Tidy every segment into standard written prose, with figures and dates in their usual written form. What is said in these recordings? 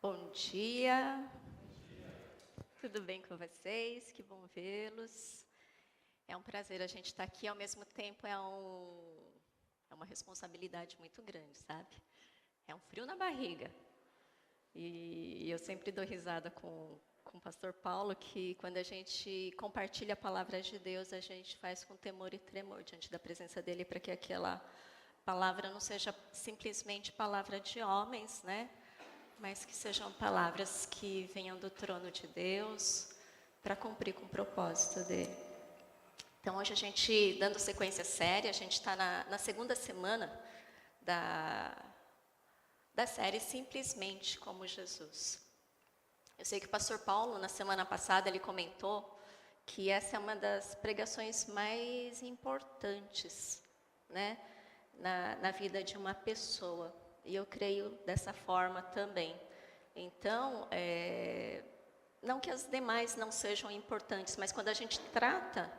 Bom dia, tudo bem com vocês? Que bom vê-los. É um prazer a gente estar aqui, ao mesmo tempo é uma responsabilidade muito grande, sabe? É um frio na barriga. E eu sempre dou risada com o pastor Paulo, que quando a gente compartilha a palavra de Deus, a gente faz com temor e tremor diante da presença dele, para que aquela palavra não seja simplesmente palavra de homens, né? Mas que sejam palavras que venham do trono de Deus para cumprir com o propósito dele. Então, hoje a gente, dando sequência séria, a gente está na segunda semana da série Simplesmente como Jesus. Eu sei que o pastor Paulo, na semana passada, ele comentou que essa é uma das pregações mais importantes, né, na vida de uma pessoa. E eu creio dessa forma também. Então, não que as demais não sejam importantes, mas quando a gente trata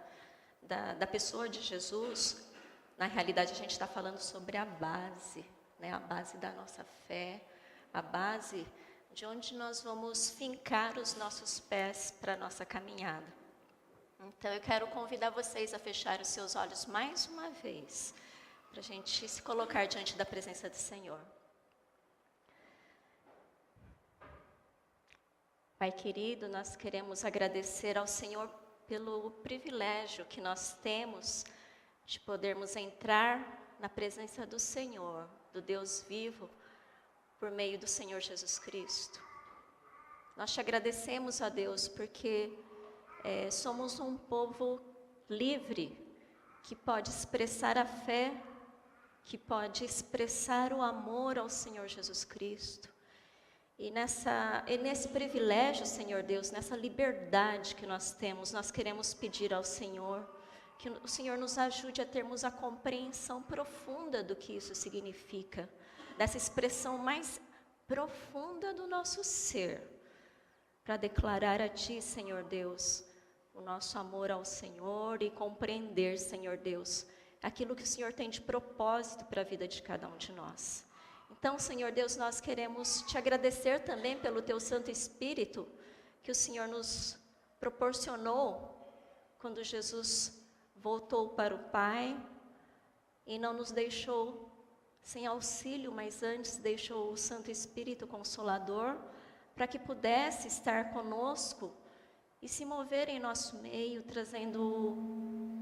da pessoa de Jesus, na realidade a gente está falando sobre a base, né? A base da nossa fé, a base de onde nós vamos fincar os nossos pés para a nossa caminhada. Então, eu quero convidar vocês a fechar os seus olhos mais uma vez, para a gente se colocar diante da presença do Senhor. Pai querido, nós queremos agradecer ao Senhor pelo privilégio que nós temos de podermos entrar na presença do Senhor, do Deus vivo, por meio do Senhor Jesus Cristo. Nós te agradecemos, ó Deus, porque somos um povo livre, que pode expressar a fé, que pode expressar o amor ao Senhor Jesus Cristo. E nesse privilégio, Senhor Deus, nessa liberdade que nós temos, nós queremos pedir ao Senhor que o Senhor nos ajude a termos a compreensão profunda do que isso significa, dessa expressão mais profunda do nosso ser, para declarar a Ti, Senhor Deus, o nosso amor ao Senhor e compreender, Senhor Deus, aquilo que o Senhor tem de propósito para a vida de cada um de nós. Então, Senhor Deus, nós queremos te agradecer também pelo Teu Santo Espírito, que o Senhor nos proporcionou quando Jesus voltou para o Pai e não nos deixou sem auxílio, mas antes deixou o Santo Espírito Consolador para que pudesse estar conosco e se mover em nosso meio, trazendo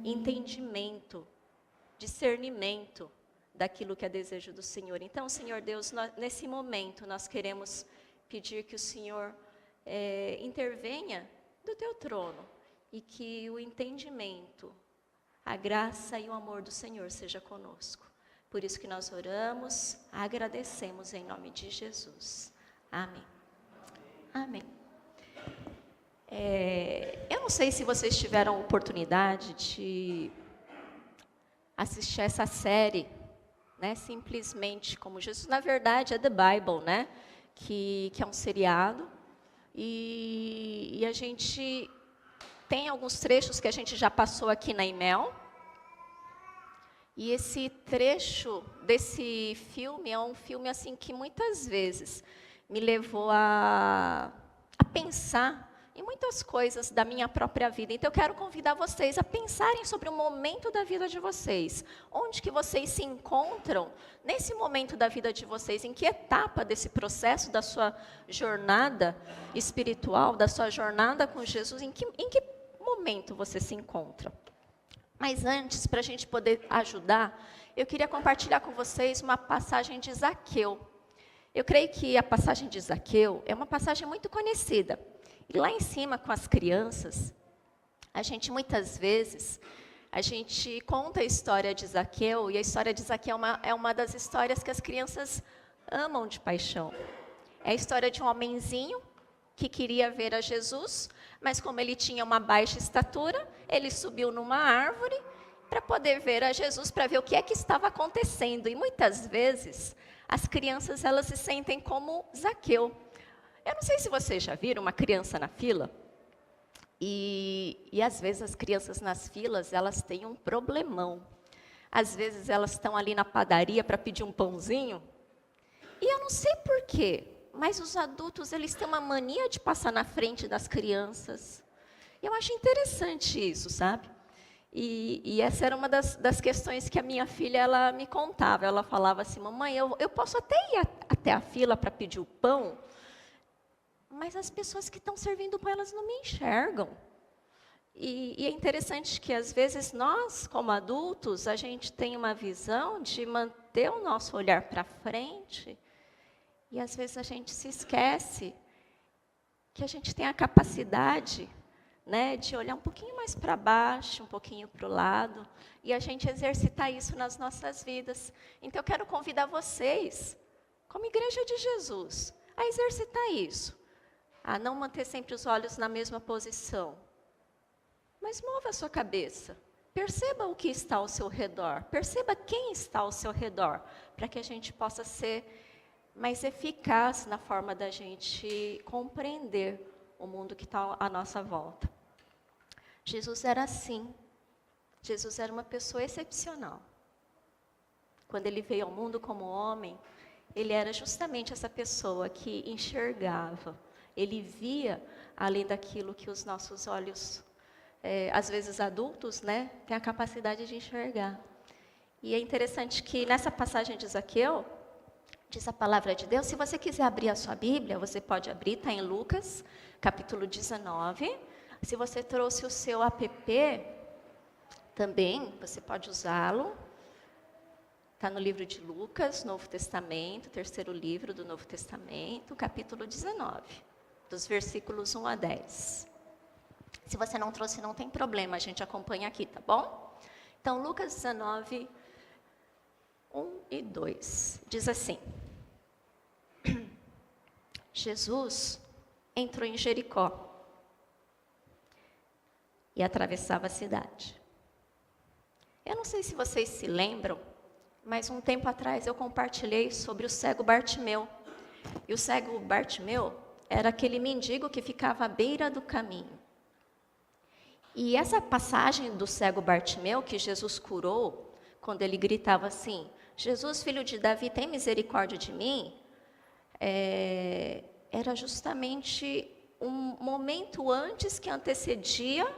entendimento, discernimento daquilo que é desejo do Senhor. Então, Senhor Deus, nesse momento nós queremos pedir que o Senhor intervenha do Teu trono e que o entendimento, a graça e o amor do Senhor seja conosco. Por isso que nós oramos, agradecemos em nome de Jesus. Amém. Amém. Eu não sei se vocês tiveram a oportunidade de assistir essa série, né, Simplesmente como Jesus. Na verdade é The Bible, né, que é um seriado, e a gente tem alguns trechos que a gente já passou aqui na Imel, e esse trecho desse filme é um filme assim que muitas vezes me levou a pensar em muitas coisas da minha própria vida. Então eu quero convidar vocês a pensarem sobre o momento da vida de vocês. Onde que vocês se encontram nesse momento da vida de vocês? Em que etapa desse processo da sua jornada espiritual, da sua jornada com Jesus, em que momento você se encontra? Mas antes, para a gente poder ajudar, eu queria compartilhar com vocês uma passagem de Zaqueu. Eu creio que a passagem de Zaqueu é uma passagem muito conhecida. E lá em cima, com as crianças, muitas vezes, a gente conta a história de Zaqueu, e a história de Zaqueu é uma das histórias que as crianças amam de paixão. É a história de um homenzinho que queria ver a Jesus, mas como ele tinha uma baixa estatura, ele subiu numa árvore para poder ver a Jesus, para ver o que é que estava acontecendo. E muitas vezes, as crianças elas se sentem como Zaqueu. Eu não sei se vocês já viram uma criança na fila, e às vezes as crianças nas filas, elas têm um problemão. Às vezes elas estão ali na padaria para pedir um pãozinho, e eu não sei por quê, mas os adultos, eles têm uma mania de passar na frente das crianças. Eu acho interessante isso, sabe? E essa era uma das questões que a minha filha, ela me contava. Ela falava assim, mamãe, eu posso até ir até a fila para pedir o pão, mas as pessoas que estão servindo o pão, elas não me enxergam. E é interessante que, às vezes, nós, como adultos, a gente tem uma visão de manter o nosso olhar para frente, e, às vezes, a gente se esquece que a gente tem a capacidade, né, de olhar um pouquinho mais para baixo, um pouquinho para o lado, e a gente exercitar isso nas nossas vidas. Então, eu quero convidar vocês, como Igreja de Jesus, a exercitar isso, a não manter sempre os olhos na mesma posição. Mas mova a sua cabeça, perceba o que está ao seu redor, perceba quem está ao seu redor, para que a gente possa ser mais eficaz na forma da gente compreender o mundo que está à nossa volta. Jesus era assim, Jesus era uma pessoa excepcional. Quando ele veio ao mundo como homem, ele era justamente essa pessoa que enxergava, ele via além daquilo que os nossos olhos às vezes adultos, né, têm a capacidade de enxergar. E é interessante que nessa passagem de Zaqueu, diz a palavra de Deus, se você quiser abrir a sua Bíblia, você pode abrir, está em Lucas, capítulo 19. Se você trouxe o seu app, também você pode usá-lo. Está no livro de Lucas, Novo Testamento, terceiro livro do Novo Testamento, capítulo 19, dos versículos 1 a 10. Se você não trouxe, não tem problema, a gente acompanha aqui, tá bom? Então, Lucas 19, 1 e 2, diz assim. Jesus entrou em Jericó e atravessava a cidade. Eu não sei se vocês se lembram, mas um tempo atrás eu compartilhei sobre o cego Bartimeu. E o cego Bartimeu era aquele mendigo que ficava à beira do caminho. E essa passagem do cego Bartimeu, que Jesus curou, quando ele gritava assim, Jesus, filho de Davi, tem misericórdia de mim, era justamente um momento antes que antecedia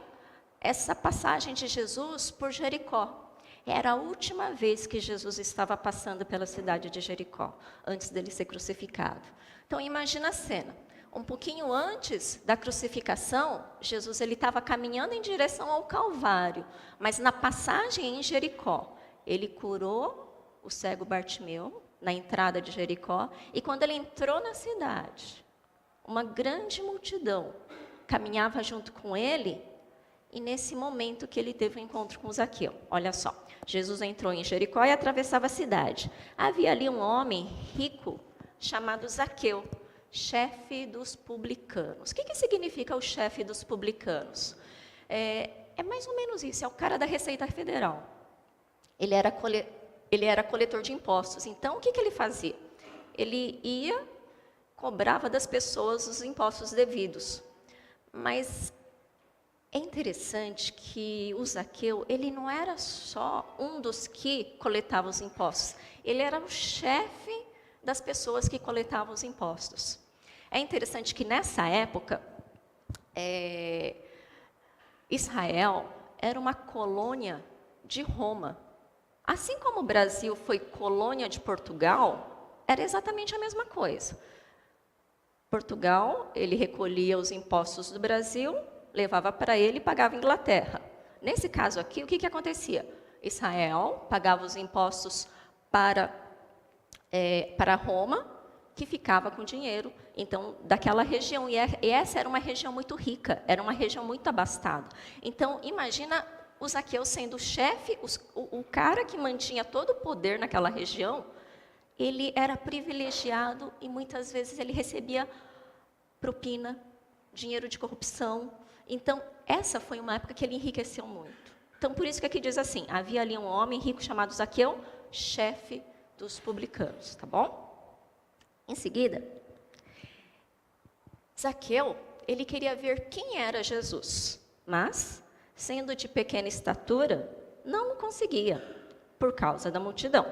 essa passagem de Jesus por Jericó. Era a última vez que Jesus estava passando pela cidade de Jericó, antes dele ser crucificado. Então, imagina a cena. Um pouquinho antes da crucificação, Jesus estava caminhando em direção ao Calvário, mas na passagem em Jericó, ele curou o cego Bartimeu, na entrada de Jericó, e quando ele entrou na cidade, uma grande multidão caminhava junto com ele, e nesse momento que ele teve um encontro com Zaqueu. Olha só, Jesus entrou em Jericó e atravessava a cidade. Havia ali um homem rico chamado Zaqueu, chefe dos publicanos. O que significa o chefe dos publicanos? É mais ou menos isso, é o cara da Receita Federal. Ele era coletor de impostos. Então, o que ele fazia? Ele ia, cobrava das pessoas os impostos devidos. Mas é interessante que o Zaqueu, ele não era só um dos que coletava os impostos. Ele era o chefe das pessoas que coletavam os impostos. É interessante que nessa época, Israel era uma colônia de Roma. Assim como o Brasil foi colônia de Portugal, era exatamente a mesma coisa. Portugal, ele recolhia os impostos do Brasil, levava para ele e pagava a Inglaterra. Nesse caso aqui, o que acontecia? Israel pagava os impostos para Roma, que ficava com dinheiro, então, daquela região. E essa era uma região muito rica, era uma região muito abastada. Então, imagina o Zaqueu sendo o chefe, o cara que mantinha todo o poder naquela região, ele era privilegiado e muitas vezes ele recebia propina, dinheiro de corrupção. Então, essa foi uma época que ele enriqueceu muito. Então, por isso que aqui diz assim, havia ali um homem rico chamado Zaqueu, chefe dos publicanos, tá bom? Em seguida, Zaqueu, ele queria ver quem era Jesus, mas, sendo de pequena estatura, não conseguia, por causa da multidão.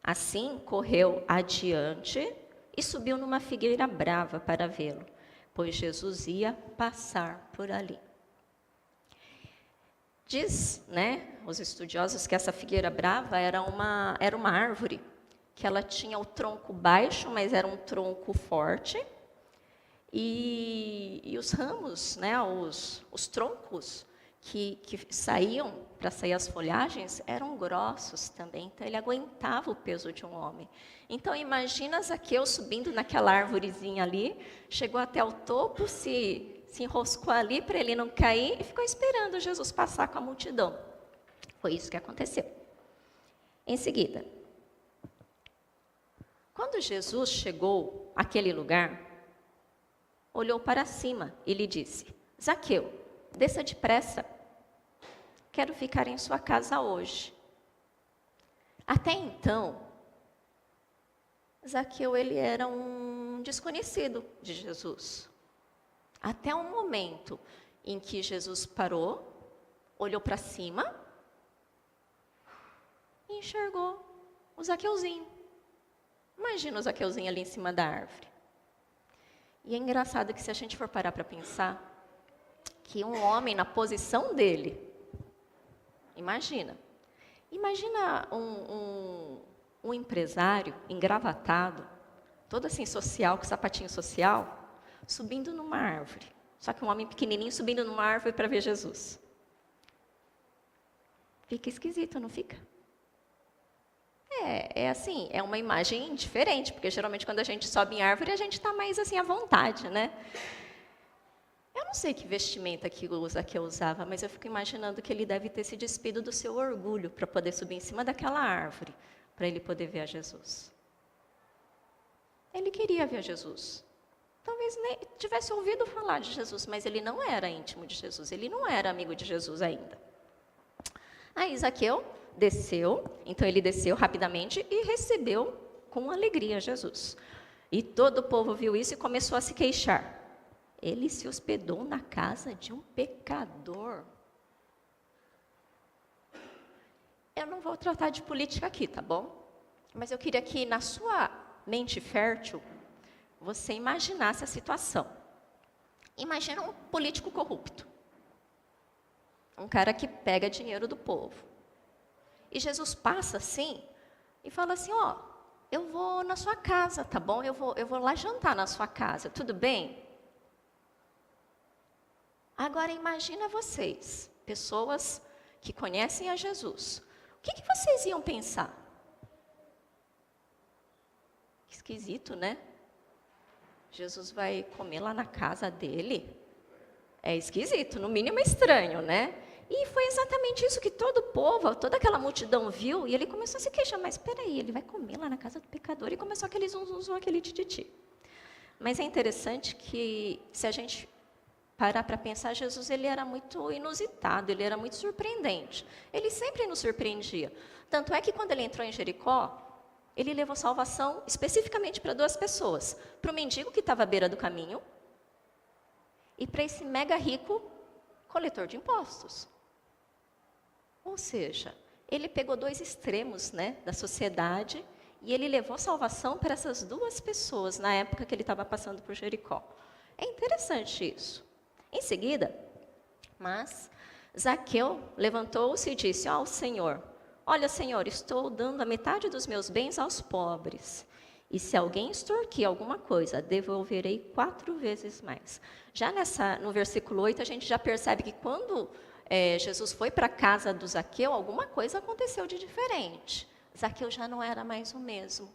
Assim, correu adiante e subiu numa figueira brava para vê-lo, pois Jesus ia passar por ali. Diz, os estudiosos que essa figueira brava era uma árvore, que ela tinha o tronco baixo, mas era um tronco forte, e os ramos, os troncos que saíam para sair as folhagens eram grossos também, então ele aguentava o peso de um homem. Então imagina Zaqueu subindo naquela árvorezinha ali, chegou até o topo, se enroscou ali para ele não cair e ficou esperando Jesus passar com a multidão. Foi isso que aconteceu. Em seguida, quando Jesus chegou àquele lugar, olhou para cima e lhe disse: Zaqueu, desça depressa, quero ficar em sua casa hoje. Até então, Zaqueu ele era um desconhecido de Jesus. Até o momento em que Jesus parou, olhou para cima e enxergou o Zaqueuzinho. Imagina o Zaqueuzinho ali em cima da árvore. E é engraçado que se a gente for parar para pensar, que um homem na posição dele, imagina um empresário engravatado, todo assim social, com sapatinho social, subindo numa árvore. Só que um homem pequenininho subindo numa árvore para ver Jesus. Fica esquisito, não fica? É assim, é uma imagem diferente, porque geralmente quando a gente sobe em árvore, a gente está mais assim à vontade, né? Eu não sei que vestimenta que o Zaqueu usava, mas eu fico imaginando que ele deve ter se despido do seu orgulho para poder subir em cima daquela árvore, para ele poder ver a Jesus. Ele queria ver a Jesus. Talvez nem tivesse ouvido falar de Jesus, mas ele não era íntimo de Jesus, ele não era amigo de Jesus ainda. Aí Zaqueu desceu, então ele desceu rapidamente e recebeu com alegria Jesus. E todo o povo viu isso e começou a se queixar. Ele se hospedou na casa de um pecador. Eu não vou tratar de política aqui, tá bom? Mas eu queria que na sua mente fértil, você imaginasse a situação. Imagina um político corrupto. Um cara que pega dinheiro do povo. E Jesus passa assim e fala assim, eu vou na sua casa, tá bom? Eu vou lá jantar na sua casa, tudo bem? Agora imagina vocês, pessoas que conhecem a Jesus. O que vocês iam pensar? Esquisito, né? Jesus vai comer lá na casa dele? É esquisito, no mínimo estranho, né? E foi exatamente isso que todo o povo, toda aquela multidão viu, e ele começou a se queixar, mas espera aí, ele vai comer lá na casa do pecador, e começou aquele zum, aquele tititi. Mas é interessante que, se a gente parar para pensar, Jesus ele era muito inusitado, ele era muito surpreendente. Ele sempre nos surpreendia. Tanto é que quando ele entrou em Jericó, ele levou salvação especificamente para 2 pessoas. Para o mendigo que estava à beira do caminho e para esse mega rico coletor de impostos. Ou seja, ele pegou 2 extremos, da sociedade e ele levou salvação para essas 2 pessoas na época que ele estava passando por Jericó. É interessante isso. Em seguida, mas Zaqueu levantou-se e disse ao Senhor: Olha, Senhor, estou dando a metade dos meus bens aos pobres. E se alguém extorquir alguma coisa, devolverei 4 vezes mais. Já no versículo 8, a gente já percebe que quando Jesus foi para a casa do Zaqueu, alguma coisa aconteceu de diferente. Zaqueu já não era mais o mesmo.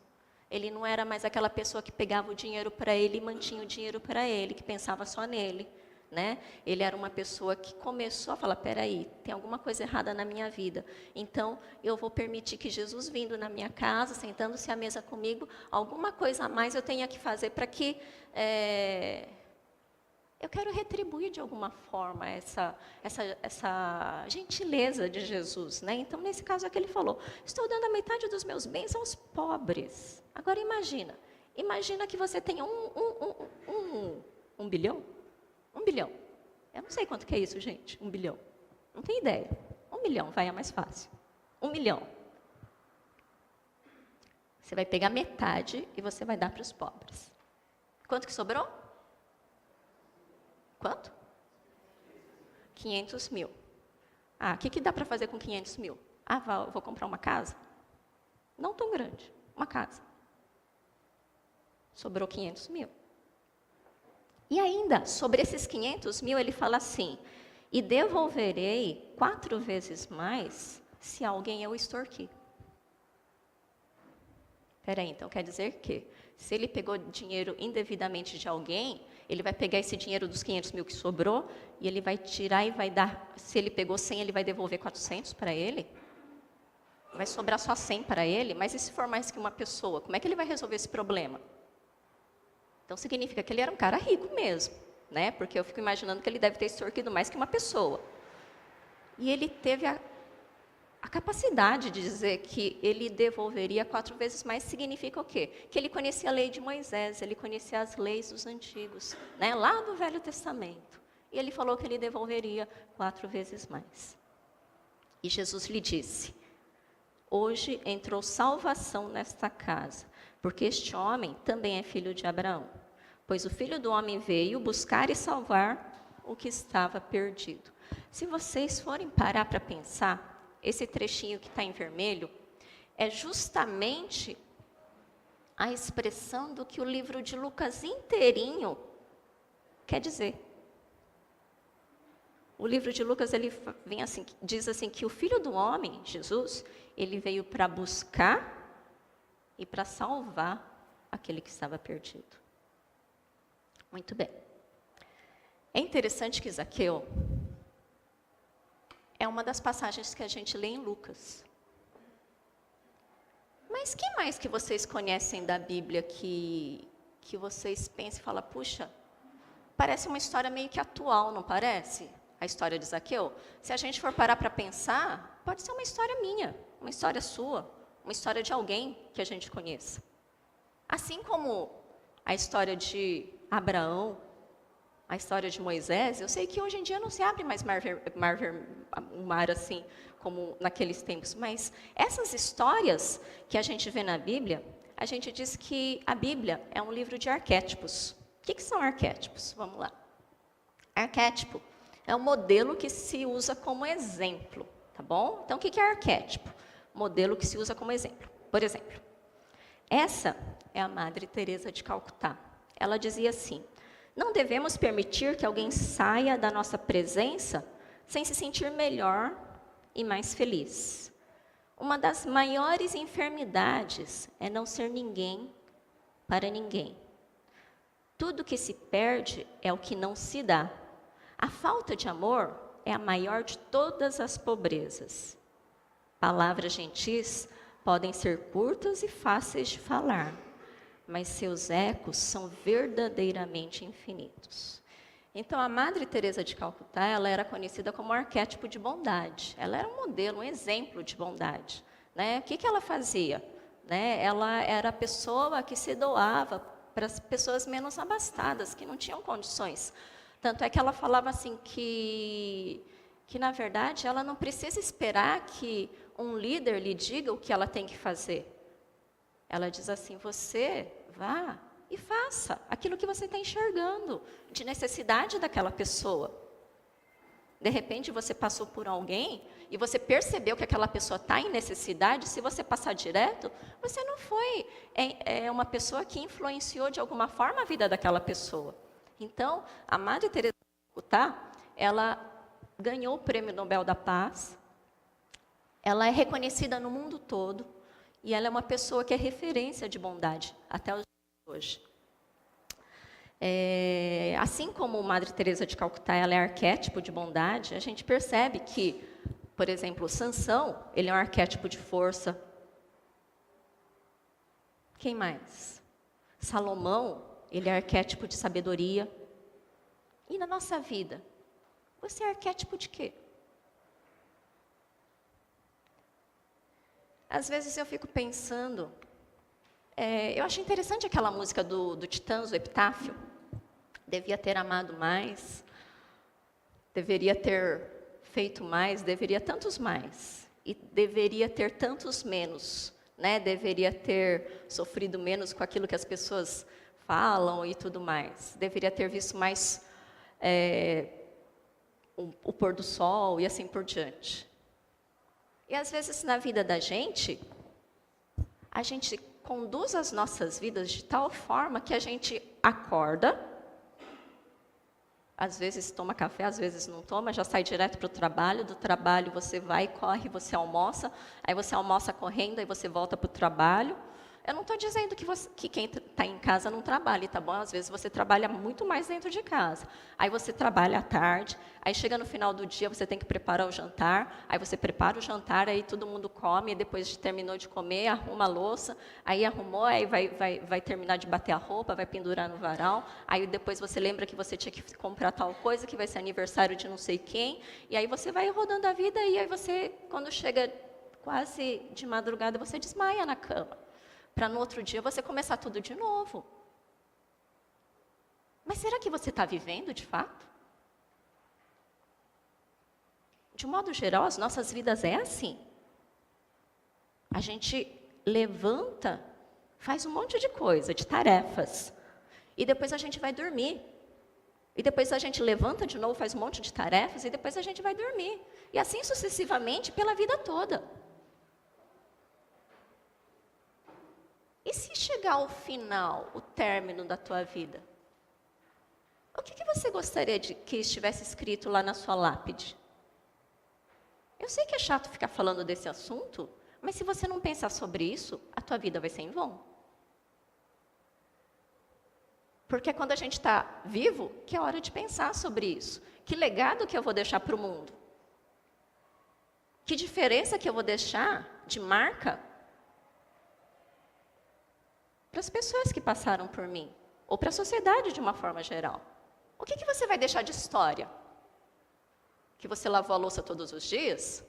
Ele não era mais aquela pessoa que pegava o dinheiro para ele e mantinha o dinheiro para ele, que pensava só nele. Ele era uma pessoa que começou a falar, peraí, tem alguma coisa errada na minha vida. Então, eu vou permitir que Jesus vindo na minha casa, sentando-se à mesa comigo, alguma coisa a mais eu tenha que fazer para que eu quero retribuir de alguma forma essa gentileza de Jesus. Então, nesse caso aqui ele falou, estou dando a metade dos meus bens aos pobres. Agora imagina que você tenha um bilhão. 1 bilhão. Eu não sei quanto que é isso, gente. 1 bilhão. Não tenho ideia. 1 milhão, vai, é mais fácil. 1 milhão. Você vai pegar metade e você vai dar para os pobres. Quanto que sobrou? Quanto? 500 mil. O que dá para fazer com 500 mil? Vou comprar uma casa? Não tão grande, uma casa. Sobrou 500 mil. E ainda, sobre esses 500 mil, ele fala assim, e devolverei 4 vezes mais se alguém eu extorquir. Peraí, então quer dizer que se ele pegou dinheiro indevidamente de alguém, ele vai pegar esse dinheiro dos 500 mil que sobrou e ele vai tirar e vai dar, se ele pegou 100, ele vai devolver 400 para ele? Vai sobrar só 100 para ele? Mas e se for mais que uma pessoa? Como é que ele vai resolver esse problema? Então significa que ele era um cara rico mesmo, né? Porque eu fico imaginando que ele deve ter extorquido mais que uma pessoa. E ele teve a capacidade de dizer que ele devolveria 4 vezes mais significa o quê? Que ele conhecia a lei de Moisés, ele conhecia as leis dos antigos, né? Lá do Velho Testamento. E ele falou que ele devolveria 4 vezes mais. E Jesus lhe disse, hoje entrou salvação nesta casa, porque este homem também é filho de Abraão. Pois o Filho do Homem veio buscar e salvar o que estava perdido. Se vocês forem parar para pensar, esse trechinho que está em vermelho é justamente a expressão do que o livro de Lucas inteirinho quer dizer. O livro de Lucas ele vem assim, diz assim que o Filho do Homem, Jesus, ele veio para buscar e para salvar aquele que estava perdido. Muito bem. É interessante que Zaqueu é uma das passagens que a gente lê em Lucas. Mas que mais que vocês conhecem da Bíblia que vocês pensam e falam, puxa, parece uma história meio que atual, não parece? A história de Zaqueu? Se a gente for parar para pensar, pode ser uma história minha, uma história sua, uma história de alguém que a gente conheça. Assim como a história de Abraão, a história de Moisés, eu sei que hoje em dia não se abre mais um mar assim, como naqueles tempos, mas essas histórias que a gente vê na Bíblia, a gente diz que a Bíblia é um livro de arquétipos. O que são arquétipos? Vamos lá. Arquétipo é um modelo que se usa como exemplo, tá bom? Então, o que é arquétipo? Modelo que se usa como exemplo. Por exemplo, essa é a Madre Teresa de Calcutá. Ela dizia assim, não devemos permitir que alguém saia da nossa presença sem se sentir melhor e mais feliz. Uma das maiores enfermidades é não ser ninguém para ninguém. Tudo que se perde é o que não se dá. A falta de amor é a maior de todas as pobrezas. Palavras gentis podem ser curtas e fáceis de falar, mas seus ecos são verdadeiramente infinitos. Então, a Madre Teresa de Calcutá, ela era conhecida como um arquétipo de bondade. Ela era um modelo, um exemplo de bondade. Né? O que ela fazia? Né? Ela era a pessoa que se doava para as pessoas menos abastadas, que não tinham condições. Tanto é que ela falava assim que na verdade, ela não precisa esperar que um líder lhe diga o que ela tem que fazer. Ela diz assim, você vá e faça aquilo que você está enxergando, de necessidade daquela pessoa. De repente, você passou por alguém e você percebeu que aquela pessoa está em necessidade, se você passar direto, você não foi uma pessoa que influenciou de alguma forma a vida daquela pessoa. Então, a Madre Teresa de Calcutá, ela ganhou o Prêmio Nobel da Paz, ela é reconhecida no mundo todo, e ela é uma pessoa que é referência de bondade até os dias de hoje. Assim como Madre Teresa de Calcutá, ela é arquétipo de bondade, a gente percebe que, por exemplo, Sansão, ele é um arquétipo de força. Quem mais? Salomão, ele é arquétipo de sabedoria. E na nossa vida, você é arquétipo de quê? Às vezes eu fico pensando, eu acho interessante aquela música do Titãs, o Epitáfio. Devia ter amado mais, deveria ter feito mais, deveria tantos mais, e deveria ter tantos menos, né? Deveria ter sofrido menos com aquilo que as pessoas falam e tudo mais. Deveria ter visto mais o pôr do sol e assim por diante. E às vezes na vida da gente, a gente conduz as nossas vidas de tal forma que a gente acorda, às vezes toma café, às vezes não toma, já sai direto para o trabalho, do trabalho você vai, corre, você almoça, aí você almoça correndo, aí você volta para o trabalho. Eu não estou dizendo que quem está em casa não trabalhe, tá bom? Às vezes você trabalha muito mais dentro de casa. Aí você trabalha à tarde, aí chega no final do dia, você tem que preparar o jantar, aí você prepara o jantar, aí todo mundo come, e depois de terminou de comer, arruma a louça, aí arrumou, aí vai terminar de bater a roupa, vai pendurar no varal, aí depois você lembra que você tinha que comprar tal coisa, que vai ser aniversário de não sei quem, e aí você vai rodando a vida, e aí você, quando chega quase de madrugada, você desmaia na cama. Para no outro dia você começar tudo de novo. Mas será que você está vivendo de fato? De um modo geral, as nossas vidas é assim. A gente levanta, faz um monte de coisa, de tarefas. E depois a gente vai dormir. E depois a gente levanta de novo, faz um monte de tarefas, e depois a gente vai dormir. E assim sucessivamente pela vida toda. E se chegar ao final, o término da tua vida? O que você gostaria de que estivesse escrito lá na sua lápide? Eu sei que é chato ficar falando desse assunto, mas se você não pensar sobre isso, a tua vida vai ser em vão. Porque é quando a gente está vivo que é hora de pensar sobre isso. Que legado que eu vou deixar para o mundo? Que diferença que eu vou deixar de marca para as pessoas que passaram por mim, ou para a sociedade de uma forma geral. O que você vai deixar de história? Que você lavou a louça todos os dias?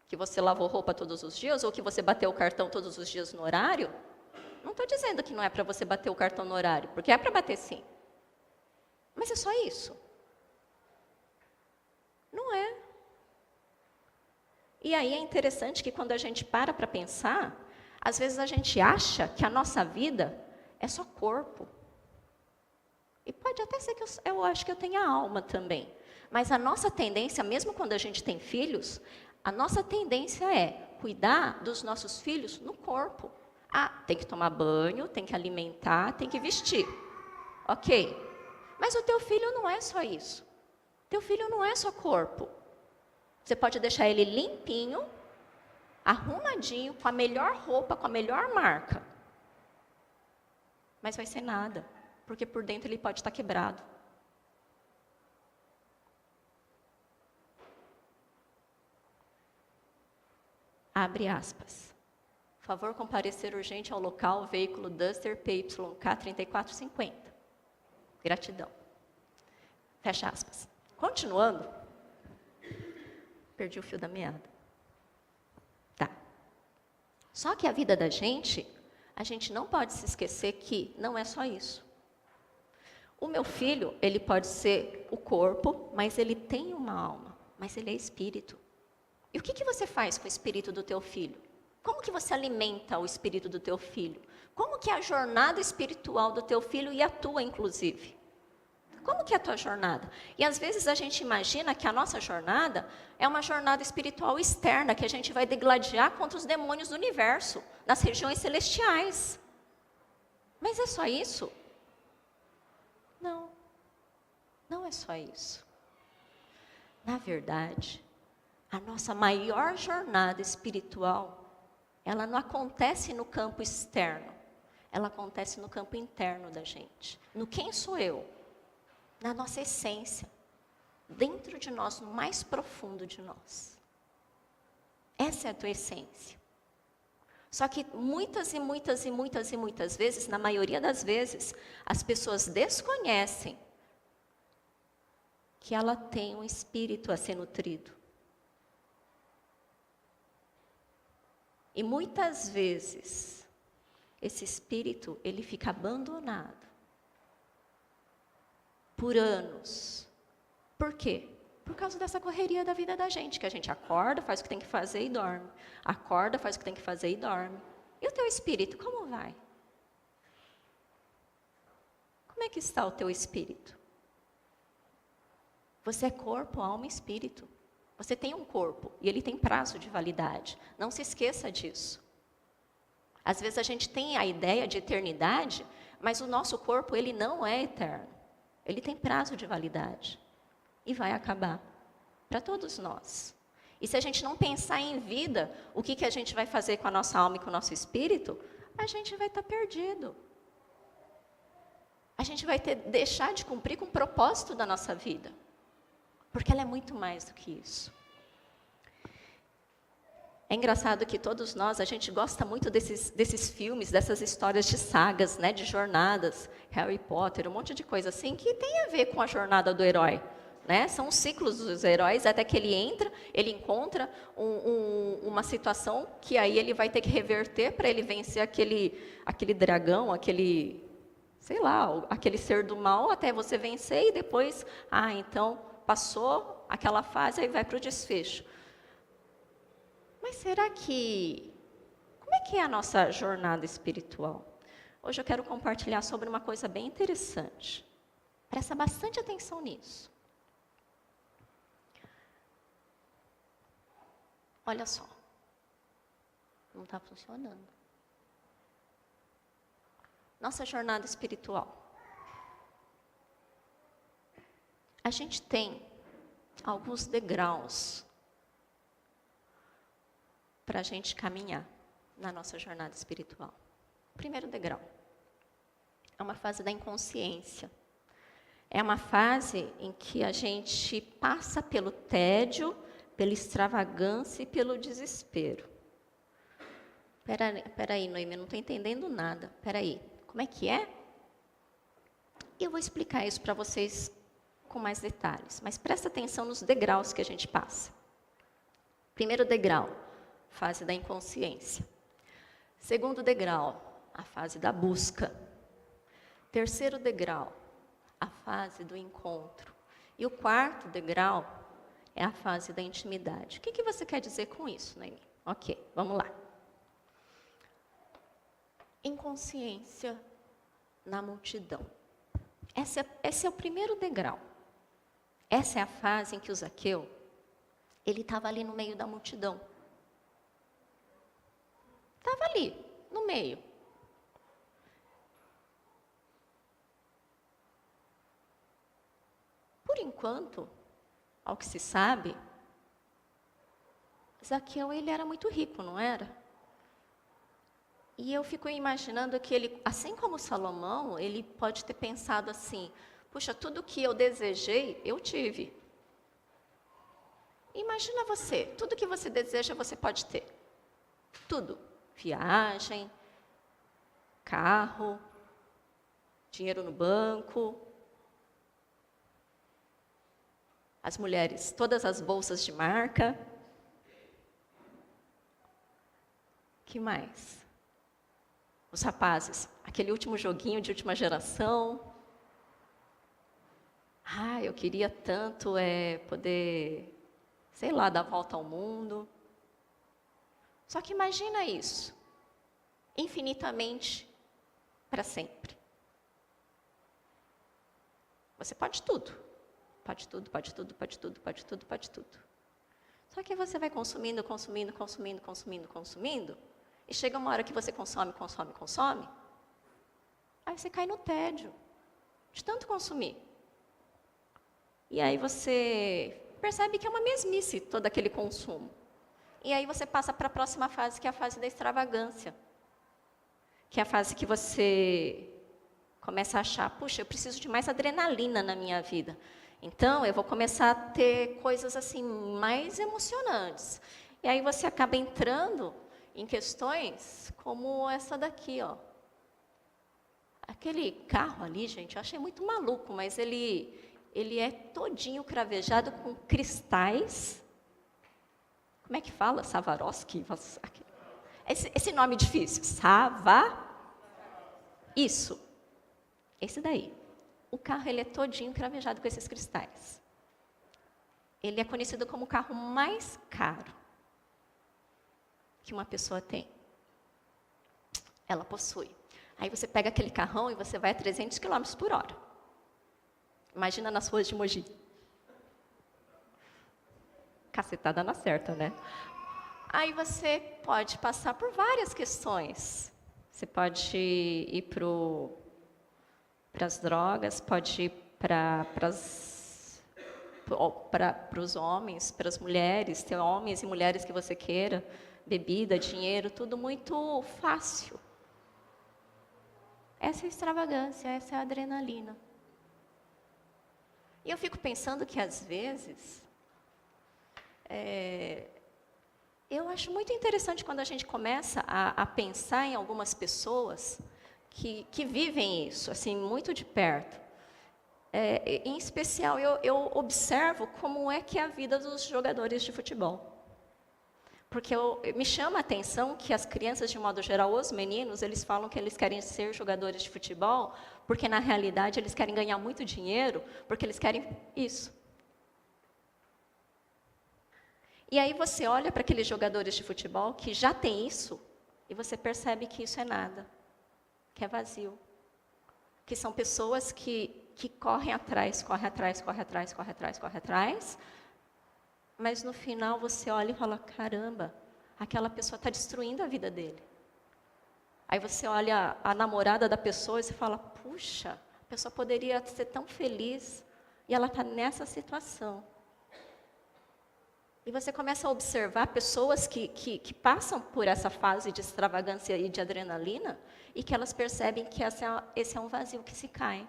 Que você lavou roupa todos os dias? Ou que você bateu o cartão todos os dias no horário? Não estou dizendo que não é para você bater o cartão no horário, porque é para bater sim. Mas é só isso? Não é. E aí é interessante que quando a gente para pensar, às vezes a gente acha que a nossa vida é só corpo. E pode até ser que eu acho que eu tenha alma também. Mas a nossa tendência, mesmo quando a gente tem filhos, a nossa tendência é cuidar dos nossos filhos no corpo. Ah, tem que tomar banho, tem que alimentar, tem que vestir. Ok. Mas o teu filho não é só isso. Teu filho não é só corpo. Você pode deixar ele limpinho, arrumadinho, com a melhor roupa, com a melhor marca. Mas vai ser nada, porque por dentro ele pode estar quebrado. Abre aspas. Favor comparecer urgente ao local, veículo Duster PYK 3450. Gratidão. Fecha aspas. Continuando. Perdi o fio da meada. Só que a vida da gente, a gente não pode se esquecer que não é só isso. O meu filho, ele pode ser o corpo, mas ele tem uma alma, mas ele é espírito. E o que você faz com o espírito do teu filho? Como que você alimenta o espírito do teu filho? Como que é a jornada espiritual do teu filho e a tua, inclusive? Como que é a tua jornada? E às vezes a gente imagina que a nossa jornada é uma jornada espiritual externa, que a gente vai degladiar contra os demônios do universo, nas regiões celestiais. Mas é só isso? Não. Não é só isso. Na verdade, a nossa maior jornada espiritual, ela não acontece no campo externo, ela acontece no campo interno da gente. No quem sou eu? Na nossa essência, dentro de nós, no mais profundo de nós. Essa é a tua essência. Só que muitas vezes, na maioria das vezes, as pessoas desconhecem que ela tem um espírito a ser nutrido. E muitas vezes, esse espírito, ele fica abandonado. Por anos. Por quê? Por causa dessa correria da vida da gente, que a gente acorda, faz o que tem que fazer e dorme. Acorda, faz o que tem que fazer e dorme. E o teu espírito, como vai? Como é que está o teu espírito? Você é corpo, alma e espírito. Você tem um corpo e ele tem prazo de validade. Não se esqueça disso. Às vezes a gente tem a ideia de eternidade, mas o nosso corpo ele não é eterno. Ele tem prazo de validade e vai acabar para todos nós. E se a gente não pensar em vida, o que a gente vai fazer com a nossa alma e com o nosso espírito, a gente vai estar perdido. A gente vai deixar de cumprir com o propósito da nossa vida. Porque ela é muito mais do que isso. É engraçado que todos nós, a gente gosta muito desses filmes, dessas histórias de sagas, né, de jornadas, Harry Potter, um monte de coisa assim, que tem a ver com a jornada do herói. Né? São os ciclos dos heróis, até que ele encontra uma situação que aí ele vai ter que reverter para ele vencer aquele dragão, sei lá, aquele ser do mal, até você vencer e depois, então passou aquela fase e vai para o desfecho. Mas será como é que é a nossa jornada espiritual? Hoje eu quero compartilhar sobre uma coisa bem interessante. Presta bastante atenção nisso. Olha só, não está funcionando. Nossa jornada espiritual. A gente tem alguns degraus para a gente caminhar na nossa jornada espiritual. O primeiro degrau é uma fase da inconsciência. É uma fase em que a gente passa pelo tédio, pela extravagância e pelo desespero. Peraí, Noemi, eu não estou entendendo nada. Peraí, como é que é? Eu vou explicar isso para vocês com mais detalhes, mas presta atenção nos degraus que a gente passa. Primeiro degrau, fase da inconsciência. Segundo degrau, a fase da busca. Terceiro degrau, a fase do encontro. E o quarto degrau é a fase da intimidade. O que você quer dizer com isso, Noemi? Ok, vamos lá. Inconsciência na multidão. Esse é o primeiro degrau. Essa é a fase em que o Zaqueu, ele estava ali no meio da multidão. Estava ali, no meio. Por enquanto, ao que se sabe, Zaqueu ele era muito rico, não era? E eu fico imaginando que ele, assim como Salomão, ele pode ter pensado assim, puxa, tudo que eu desejei, eu tive. Imagina você, tudo que você deseja, você pode ter. Tudo. Viagem, carro, dinheiro no banco. As mulheres, todas as bolsas de marca. Que mais? Os rapazes, aquele último joguinho de última geração. Eu queria tanto poder, sei lá, dar a volta ao mundo. Só que imagina isso, infinitamente, para sempre. Você pode tudo. Pode tudo, pode tudo, pode tudo, pode tudo, pode tudo. Só que você vai consumindo, consumindo, consumindo, consumindo, consumindo, e chega uma hora que você consome, consome, consome, aí você cai no tédio, de tanto consumir. E aí você percebe que é uma mesmice todo aquele consumo. E aí você passa para a próxima fase, que é a fase da extravagância. Que é a fase que você começa a achar, puxa, eu preciso de mais adrenalina na minha vida. Então, eu vou começar a ter coisas assim mais emocionantes. E aí você acaba entrando em questões como essa daqui, ó. Aquele carro ali, gente, eu achei muito maluco, mas ele é todinho cravejado com cristais. Como é que fala? Swarovski? Esse nome difícil. Isso. Esse daí. O carro ele é todinho cravejado com esses cristais. Ele é conhecido como o carro mais caro que uma pessoa tem. ela possui. Aí você pega aquele carrão e você vai a 300 km por hora. Imagina nas ruas de Mogi. Cacetada na certa, né? Aí você pode passar por várias questões. Você pode ir para as drogas, pode ir para os homens, para as mulheres, ter homens e mulheres que você queira, bebida, dinheiro, tudo muito fácil. Essa é a extravagância, essa é a adrenalina. E eu fico pensando que, às vezes, eu acho muito interessante quando a gente começa a pensar em algumas pessoas que vivem isso, assim, muito de perto. Em especial, eu observo como é que é a vida dos jogadores de futebol. Porque me chama a atenção que as crianças, de modo geral, os meninos, eles falam que eles querem ser jogadores de futebol, porque, na realidade, eles querem ganhar muito dinheiro, porque eles querem isso. E aí você olha para aqueles jogadores de futebol que já têm isso, e você percebe que isso é nada, que é vazio. Que são pessoas que correm atrás, mas no final você olha e fala, caramba, aquela pessoa está destruindo a vida dele. Aí você olha a namorada da pessoa e você fala, puxa, a pessoa poderia ser tão feliz e ela está nessa situação. E você começa a observar pessoas que passam por essa fase de extravagância e de adrenalina e que elas percebem que esse é um vazio que se cai.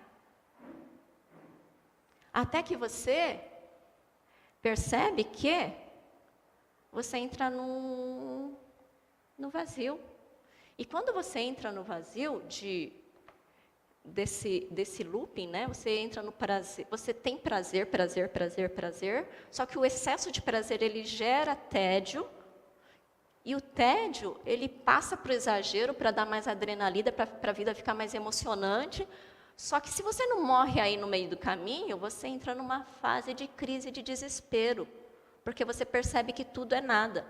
Até que você percebe que você entra no vazio. E quando você entra no vazio desse looping, né? Você entra no prazer, você tem prazer, só que o excesso de prazer, ele gera tédio, e o tédio, ele passa para o exagero, para dar mais adrenalina, para a vida ficar mais emocionante. Só que se você não morre aí no meio do caminho, você entra numa fase de crise de desespero, porque você percebe que tudo é nada.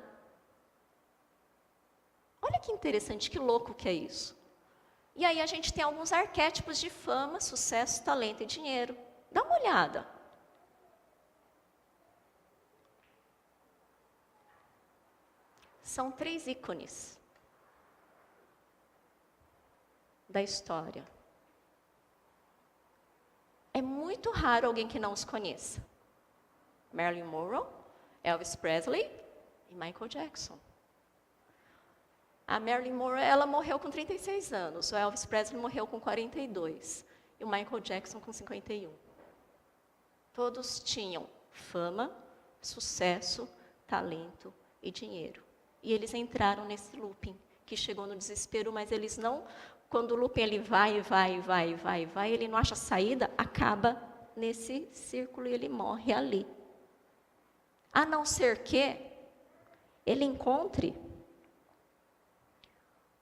Olha que interessante, que louco que é isso. E aí a gente tem alguns arquétipos de fama, sucesso, talento e dinheiro. Dá uma olhada. São 3 ícones da história. É muito raro alguém que não os conheça. Marilyn Monroe, Elvis Presley e Michael Jackson. A Marilyn Monroe, ela morreu com 36 anos. O Elvis Presley morreu com 42. E o Michael Jackson com 51. Todos tinham fama, sucesso, talento e dinheiro. E eles entraram nesse looping, que chegou no desespero, mas eles não... Quando o looping ele vai, ele não acha saída, acaba nesse círculo e ele morre ali. A não ser que ele encontre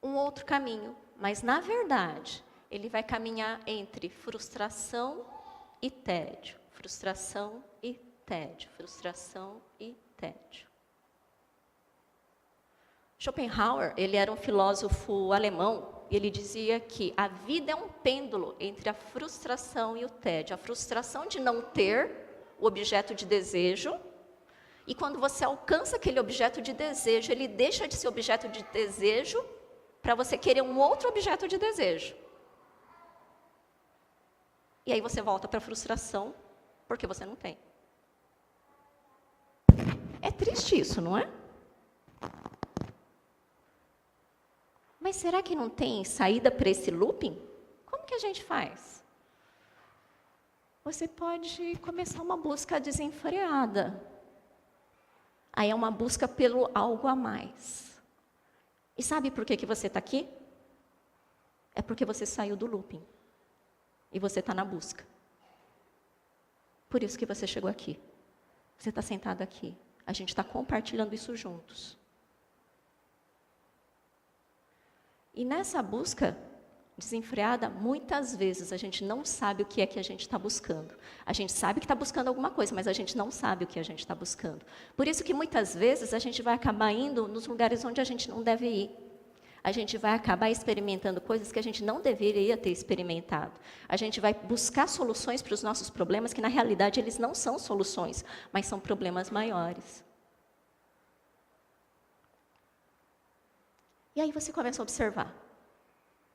um outro caminho, mas, na verdade, ele vai caminhar entre frustração e tédio, frustração e tédio, frustração e tédio. Schopenhauer, ele era um filósofo alemão, e ele dizia que a vida é um pêndulo entre a frustração e o tédio. A frustração de não ter o objeto de desejo, e quando você alcança aquele objeto de desejo, ele deixa de ser objeto de desejo para você querer um outro objeto de desejo. E aí você volta para a frustração, porque você não tem. É triste isso, não é? Mas será que não tem saída para esse looping? Como que a gente faz? Você pode começar uma busca desenfreada. Aí é uma busca pelo algo a mais. E sabe por que você está aqui? É porque você saiu do looping. E você está na busca. Por isso que você chegou aqui. Você está sentado aqui. A gente está compartilhando isso juntos. E nessa busca desenfreada, muitas vezes a gente não sabe o que é que a gente está buscando. A gente sabe que está buscando alguma coisa, mas a gente não sabe o que a gente está buscando. Por isso que muitas vezes a gente vai acabar indo nos lugares onde a gente não deve ir. A gente vai acabar experimentando coisas que a gente não deveria ter experimentado. A gente vai buscar soluções para os nossos problemas que, na realidade, eles não são soluções, mas são problemas maiores. E aí você começa a observar.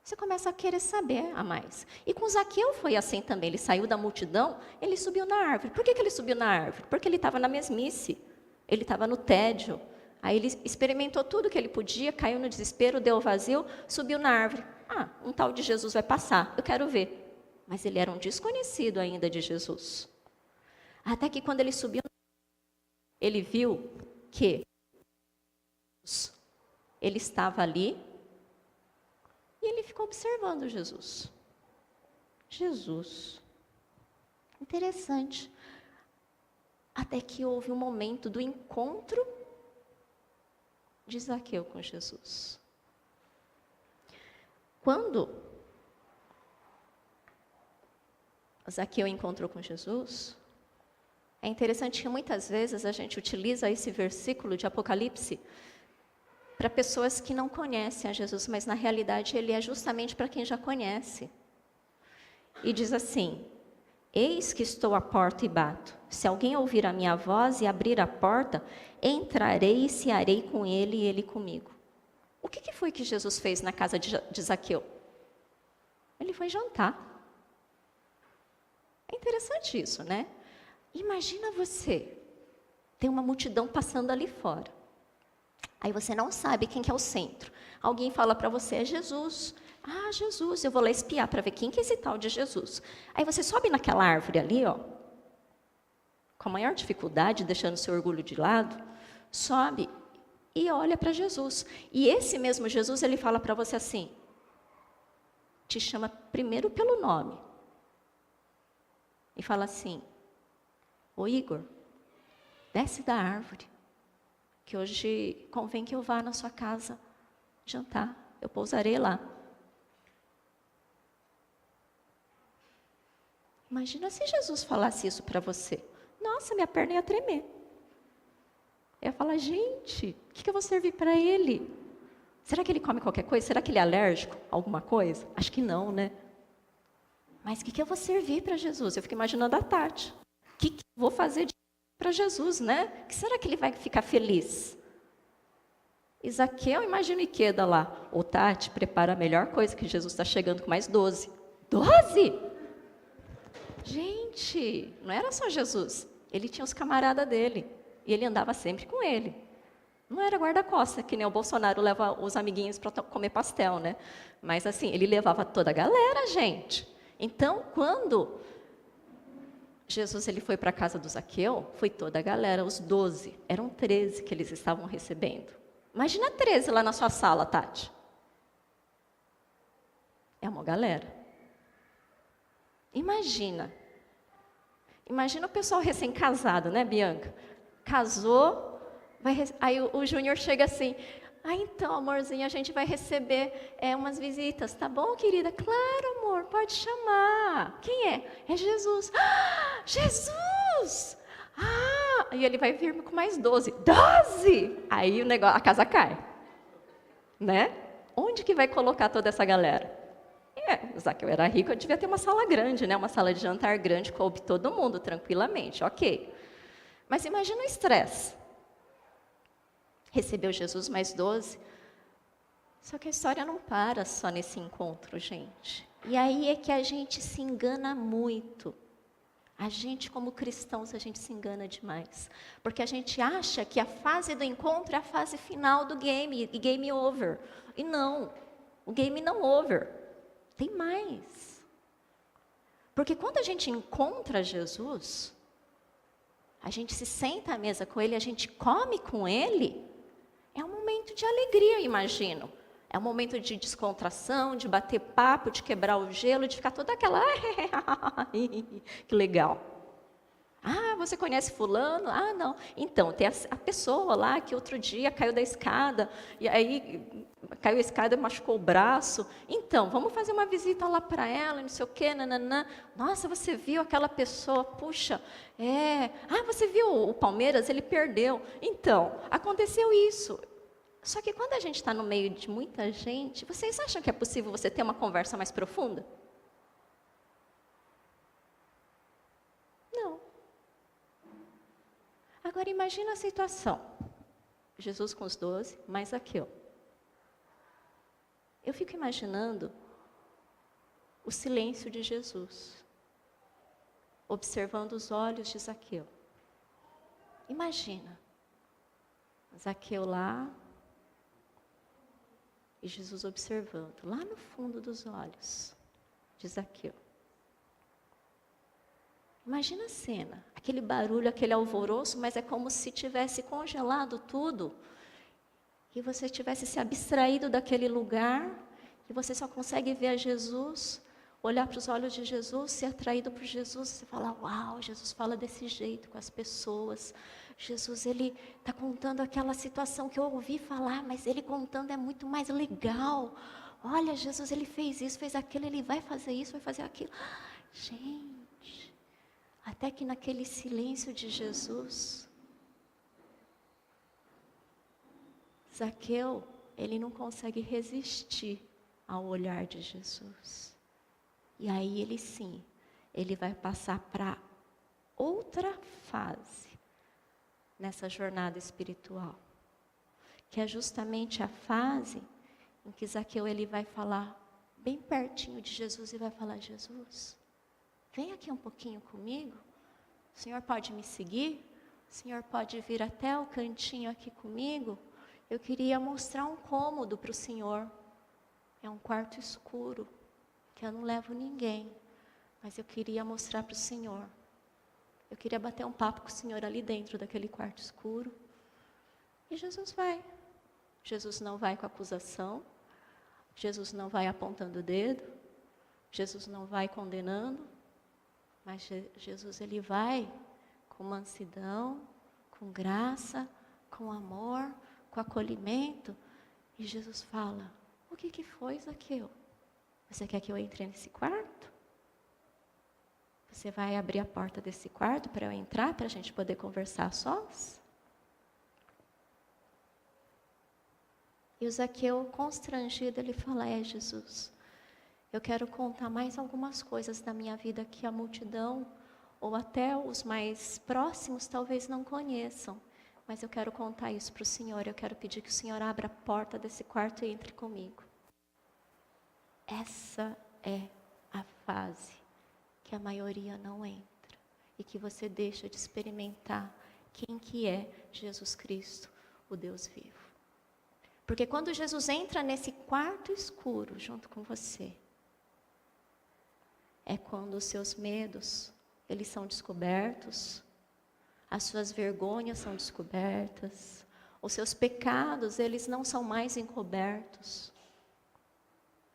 Você começa a querer saber a mais. E com Zaqueu foi assim também. Ele saiu da multidão, ele subiu na árvore. Por que ele subiu na árvore? Porque ele estava na mesmice. Ele estava no tédio. Aí ele experimentou tudo que ele podia, caiu no desespero, deu o vazio, subiu na árvore. Ah, um tal de Jesus vai passar, eu quero ver. Mas ele era um desconhecido ainda de Jesus. Até que quando ele subiu, ele viu que ele estava ali e ele ficou observando Jesus. Jesus. Interessante. Até que houve um momento do encontro de Zaqueu com Jesus. Quando Zaqueu encontrou com Jesus, é interessante que muitas vezes a gente utiliza esse versículo de Apocalipse para pessoas que não conhecem a Jesus, mas na realidade ele é justamente para quem já conhece. E diz assim: eis que estou à porta e bato. Se alguém ouvir a minha voz e abrir a porta, entrarei e cearei com ele e ele comigo. O que foi que Jesus fez na casa de Zaqueu? Ele foi jantar. É interessante isso, né? Imagina você, tem uma multidão passando ali fora. Aí você não sabe quem que é o centro. Alguém fala para você, é Jesus. Ah, Jesus, eu vou lá espiar para ver quem que é esse tal de Jesus. Aí você sobe naquela árvore ali, ó, com a maior dificuldade, deixando seu orgulho de lado, sobe e olha para Jesus. E esse mesmo Jesus, ele fala para você assim, te chama primeiro pelo nome. E fala assim, ô Igor, desce da árvore, que hoje convém que eu vá na sua casa jantar, eu pousarei lá. Imagina se Jesus falasse isso para você. Nossa, minha perna ia tremer. Eu ia falar, gente, o que eu vou servir para ele? Será que ele come qualquer coisa? Será que ele é alérgico a alguma coisa? Acho que não, né? Mas o que eu vou servir para Jesus? Eu fico imaginando a Tati. O que eu vou fazer para Jesus, né? Que será que ele vai ficar feliz? Zaqueu, imagina o Iqueda lá. Ô Tati, prepara a melhor coisa que Jesus está chegando com mais 12. 12? Gente, não era só Jesus. Ele tinha os camaradas dele. E ele andava sempre com ele. Não era guarda-costas, que nem o Bolsonaro leva os amiguinhos para comer pastel, né? Mas assim, ele levava toda a galera, gente. Então, quando Jesus ele foi para a casa do Zaqueu, foi toda a galera, os 12. Eram 13 que eles estavam recebendo. Imagina 13 lá na sua sala, Tati. É uma galera. Imagina o pessoal recém-casado, né, Bianca? Casou, aí o Júnior chega assim, então, amorzinho, a gente vai receber umas visitas, tá bom, querida? Claro, amor, pode chamar. Quem é? É Jesus. Ah, Jesus! Ah! E ele vai vir com mais 12. 12! Aí a casa cai. Né? Onde que vai colocar toda essa galera? Zaqueu era rico, eu devia ter uma sala grande, né? Uma sala de jantar grande, coube todo mundo tranquilamente, ok. Mas imagina o estresse. Recebeu Jesus mais 12. Só que a história não para só nesse encontro, gente. E aí é que a gente se engana muito. A gente, como cristãos, a gente se engana demais. Porque a gente acha que a fase do encontro é a fase final do game, e game over. E não, o game não over. Tem mais. Porque quando a gente encontra Jesus, a gente se senta à mesa com ele, a gente come com ele, é um momento de alegria, eu imagino. É um momento de descontração, de bater papo, de quebrar o gelo, de ficar toda aquela... que legal. Ah, você conhece fulano? Ah, não. Então, tem a pessoa lá que outro dia caiu da escada, e aí caiu a escada e machucou o braço. Então, vamos fazer uma visita lá para ela, não sei o quê, nananã. Nossa, você viu aquela pessoa? Puxa, Ah, você viu o Palmeiras? Ele perdeu. Então, aconteceu isso. Só que quando a gente está no meio de muita gente, vocês acham que é possível você ter uma conversa mais profunda? Não. Agora imagina a situação. Jesus com os 12, mais Zaqueu. Eu fico imaginando o silêncio de Jesus, observando os olhos de Zaqueu. Imagina, Zaqueu lá, e Jesus observando, lá no fundo dos olhos de Zaqueu. Imagina a cena, aquele barulho, aquele alvoroço, mas é como se tivesse congelado tudo, e você tivesse se abstraído daquele lugar, e você só consegue ver a Jesus, olhar para os olhos de Jesus, ser atraído por Jesus, você fala, uau, Jesus fala desse jeito com as pessoas, Jesus, ele está contando aquela situação que eu ouvi falar, mas ele contando é muito mais legal, olha, Jesus, ele fez isso, fez aquilo, ele vai fazer isso, vai fazer aquilo, gente, até que naquele silêncio de Jesus, Zaqueu, ele não consegue resistir ao olhar de Jesus. E aí ele sim, ele vai passar para outra fase nessa jornada espiritual. Que é justamente a fase em que Zaqueu ele vai falar bem pertinho de Jesus e vai falar, Jesus, vem aqui um pouquinho comigo, o Senhor pode me seguir? O Senhor pode vir até o cantinho aqui comigo? Eu queria mostrar um cômodo para o Senhor. É um quarto escuro, que eu não levo ninguém, mas eu queria mostrar para o Senhor. Eu queria bater um papo com o Senhor ali dentro daquele quarto escuro. E Jesus vai. Jesus não vai com acusação, Jesus não vai apontando o dedo, Jesus não vai condenando, mas Jesus ele vai com mansidão, com graça, com amor, com acolhimento. E Jesus fala, o que foi, Zaqueu? Você quer que eu entre nesse quarto? Você vai abrir a porta desse quarto para eu entrar, para a gente poder conversar a sós? E o Zaqueu, constrangido, ele fala, Jesus, eu quero contar mais algumas coisas da minha vida que a multidão, ou até os mais próximos, talvez não conheçam. Mas eu quero contar isso para o Senhor, eu quero pedir que o Senhor abra a porta desse quarto e entre comigo. Essa é a fase que a maioria não entra e que você deixa de experimentar quem que é Jesus Cristo, o Deus vivo. Porque quando Jesus entra nesse quarto escuro junto com você, é quando os seus medos, eles são descobertos, as suas vergonhas são descobertas, os seus pecados, eles não são mais encobertos.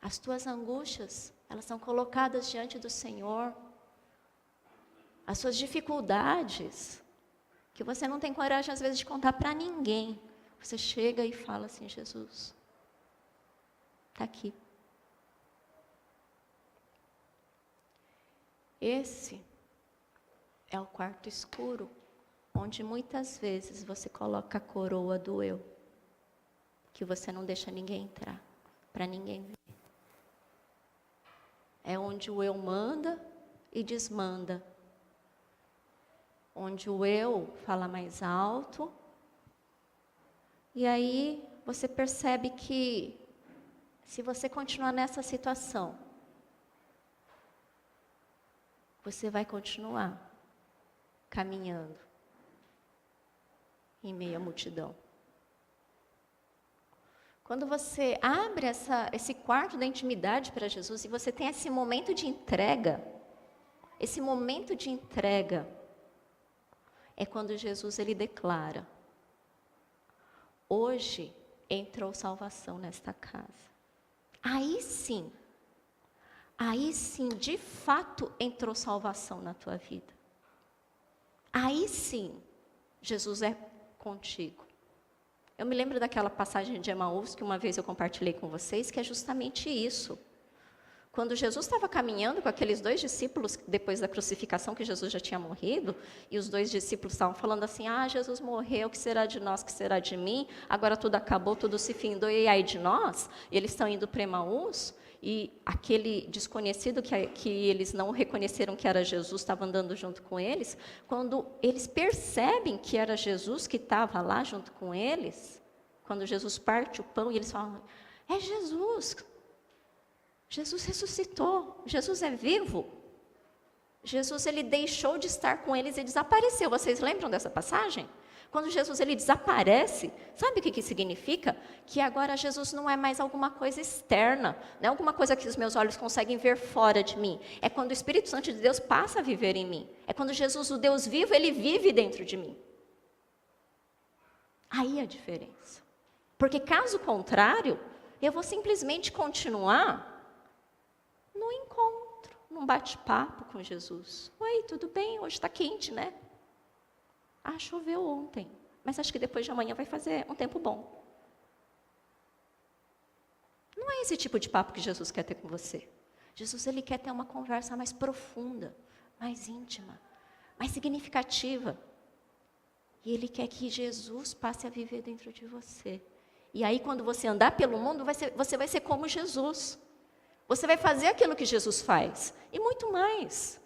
As tuas angústias, elas são colocadas diante do Senhor. As suas dificuldades, que você não tem coragem às vezes de contar para ninguém. Você chega e fala assim, Jesus, está aqui. Esse é o quarto escuro, onde muitas vezes você coloca a coroa do eu, que você não deixa ninguém entrar, para ninguém ver. É onde o eu manda e desmanda. Onde o eu fala mais alto. E aí você percebe que se você continuar nessa situação, você vai continuar caminhando em meio à multidão. Quando você abre esse quarto da intimidade para Jesus e você tem esse momento de entrega, é quando Jesus ele declara, hoje entrou salvação nesta casa. Aí sim, de fato entrou salvação na tua vida. Aí sim, Jesus é contigo. Eu me lembro daquela passagem de Emaús que uma vez eu compartilhei com vocês, que é justamente isso. Quando Jesus estava caminhando com aqueles 2 discípulos, depois da crucificação, que Jesus já tinha morrido, e os 2 discípulos estavam falando assim, Jesus morreu, o que será de nós, o que será de mim? Agora tudo acabou, tudo se findou, e aí de nós? E eles estão indo para Emaús, e aquele desconhecido que eles não reconheceram que era Jesus, estava andando junto com eles, quando eles percebem que era Jesus que estava lá junto com eles, quando Jesus parte o pão, e eles falam, é Jesus! Jesus ressuscitou, Jesus é vivo. Jesus, ele deixou de estar com eles e desapareceu. Vocês lembram dessa passagem? Quando Jesus, ele desaparece, sabe o que significa? Que agora Jesus não é mais alguma coisa externa, não é alguma coisa que os meus olhos conseguem ver fora de mim. É quando o Espírito Santo de Deus passa a viver em mim. É quando Jesus, o Deus vivo, ele vive dentro de mim. Aí a diferença. Porque caso contrário, eu vou simplesmente continuar no encontro, num bate-papo com Jesus. Oi, tudo bem? Hoje está quente, né? Choveu ontem, mas acho que depois de amanhã vai fazer um tempo bom. Não é esse tipo de papo que Jesus quer ter com você. Jesus, ele quer ter uma conversa mais profunda, mais íntima, mais significativa. E ele quer que Jesus passe a viver dentro de você. E aí, quando você andar pelo mundo, você vai ser como Jesus. Você vai fazer aquilo que Jesus faz, e muito mais.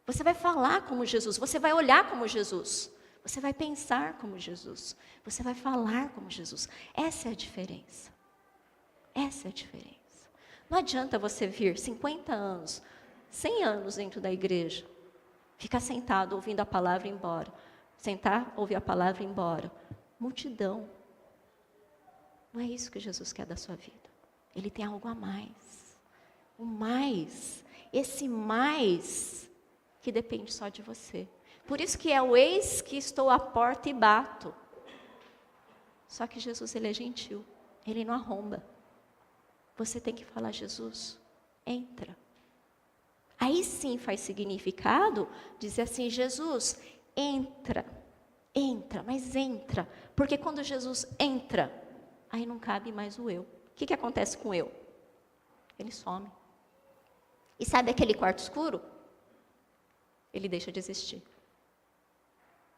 Você vai falar como Jesus, você vai olhar como Jesus, você vai pensar como Jesus, você vai falar como Jesus. Essa é a diferença. Essa é a diferença. Não adianta você vir 50 anos, 100 anos dentro da igreja, ficar sentado ouvindo a palavra e ir embora. Sentar, ouvir a palavra e ir embora. Multidão. Não é isso que Jesus quer da sua vida. Ele tem algo a mais. O mais, esse mais que depende só de você. Por isso que é o eis que estou à porta e bato. Só que Jesus, ele é gentil, ele não arromba. Você tem que falar, Jesus, entra. Aí sim faz significado dizer assim, Jesus, entra, mas entra. Porque quando Jesus entra, aí não cabe mais o eu. O que acontece com o eu? Ele some. E sabe aquele quarto escuro? Ele deixa de existir.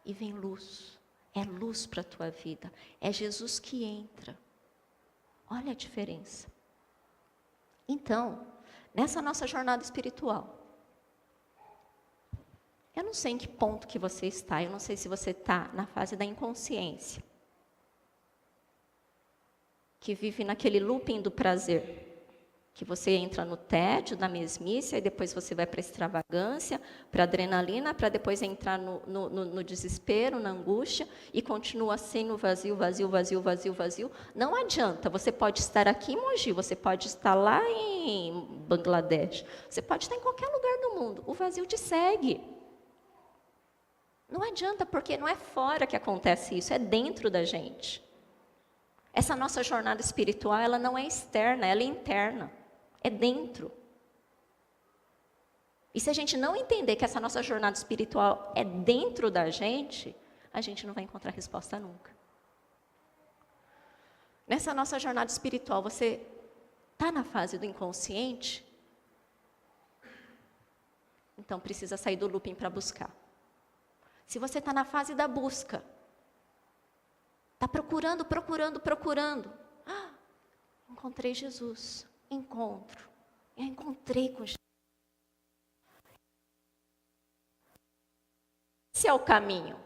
E vem luz. É luz para a tua vida. É Jesus que entra. Olha a diferença. Então, nessa nossa jornada espiritual, eu não sei em que ponto que você está. Eu não sei se você está na fase da inconsciência. Que vive naquele looping do prazer. Que você entra no tédio, na mesmice, e depois você vai para a extravagância, para a adrenalina, para depois entrar no desespero, na angústia, e continua assim no vazio, vazio, vazio, vazio, vazio. Não adianta, você pode estar aqui em Mogi, você pode estar lá em Bangladesh, você pode estar em qualquer lugar do mundo, o vazio te segue. Não adianta, porque não é fora que acontece isso, é dentro da gente. Essa nossa jornada espiritual, ela não é externa, ela é interna. É dentro. E se a gente não entender que essa nossa jornada espiritual é dentro da gente, a gente não vai encontrar resposta nunca. Nessa nossa jornada espiritual, você está na fase do inconsciente? Então precisa sair do looping para buscar. Se você está na fase da busca, está procurando, encontrei Jesus. Eu encontrei com Jesus. Esse é o caminho.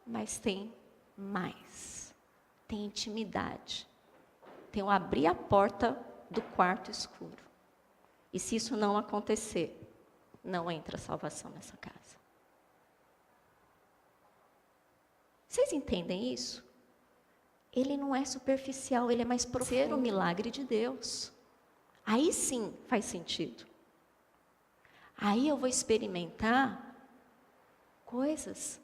Mas tem mais. Tem intimidade. Tem o abrir a porta do quarto escuro. E se isso não acontecer, não entra salvação nessa casa. Vocês entendem isso? Ele não é superficial, ele é mais profundo. Ser o milagre de Deus. Aí sim faz sentido. Aí eu vou experimentar coisas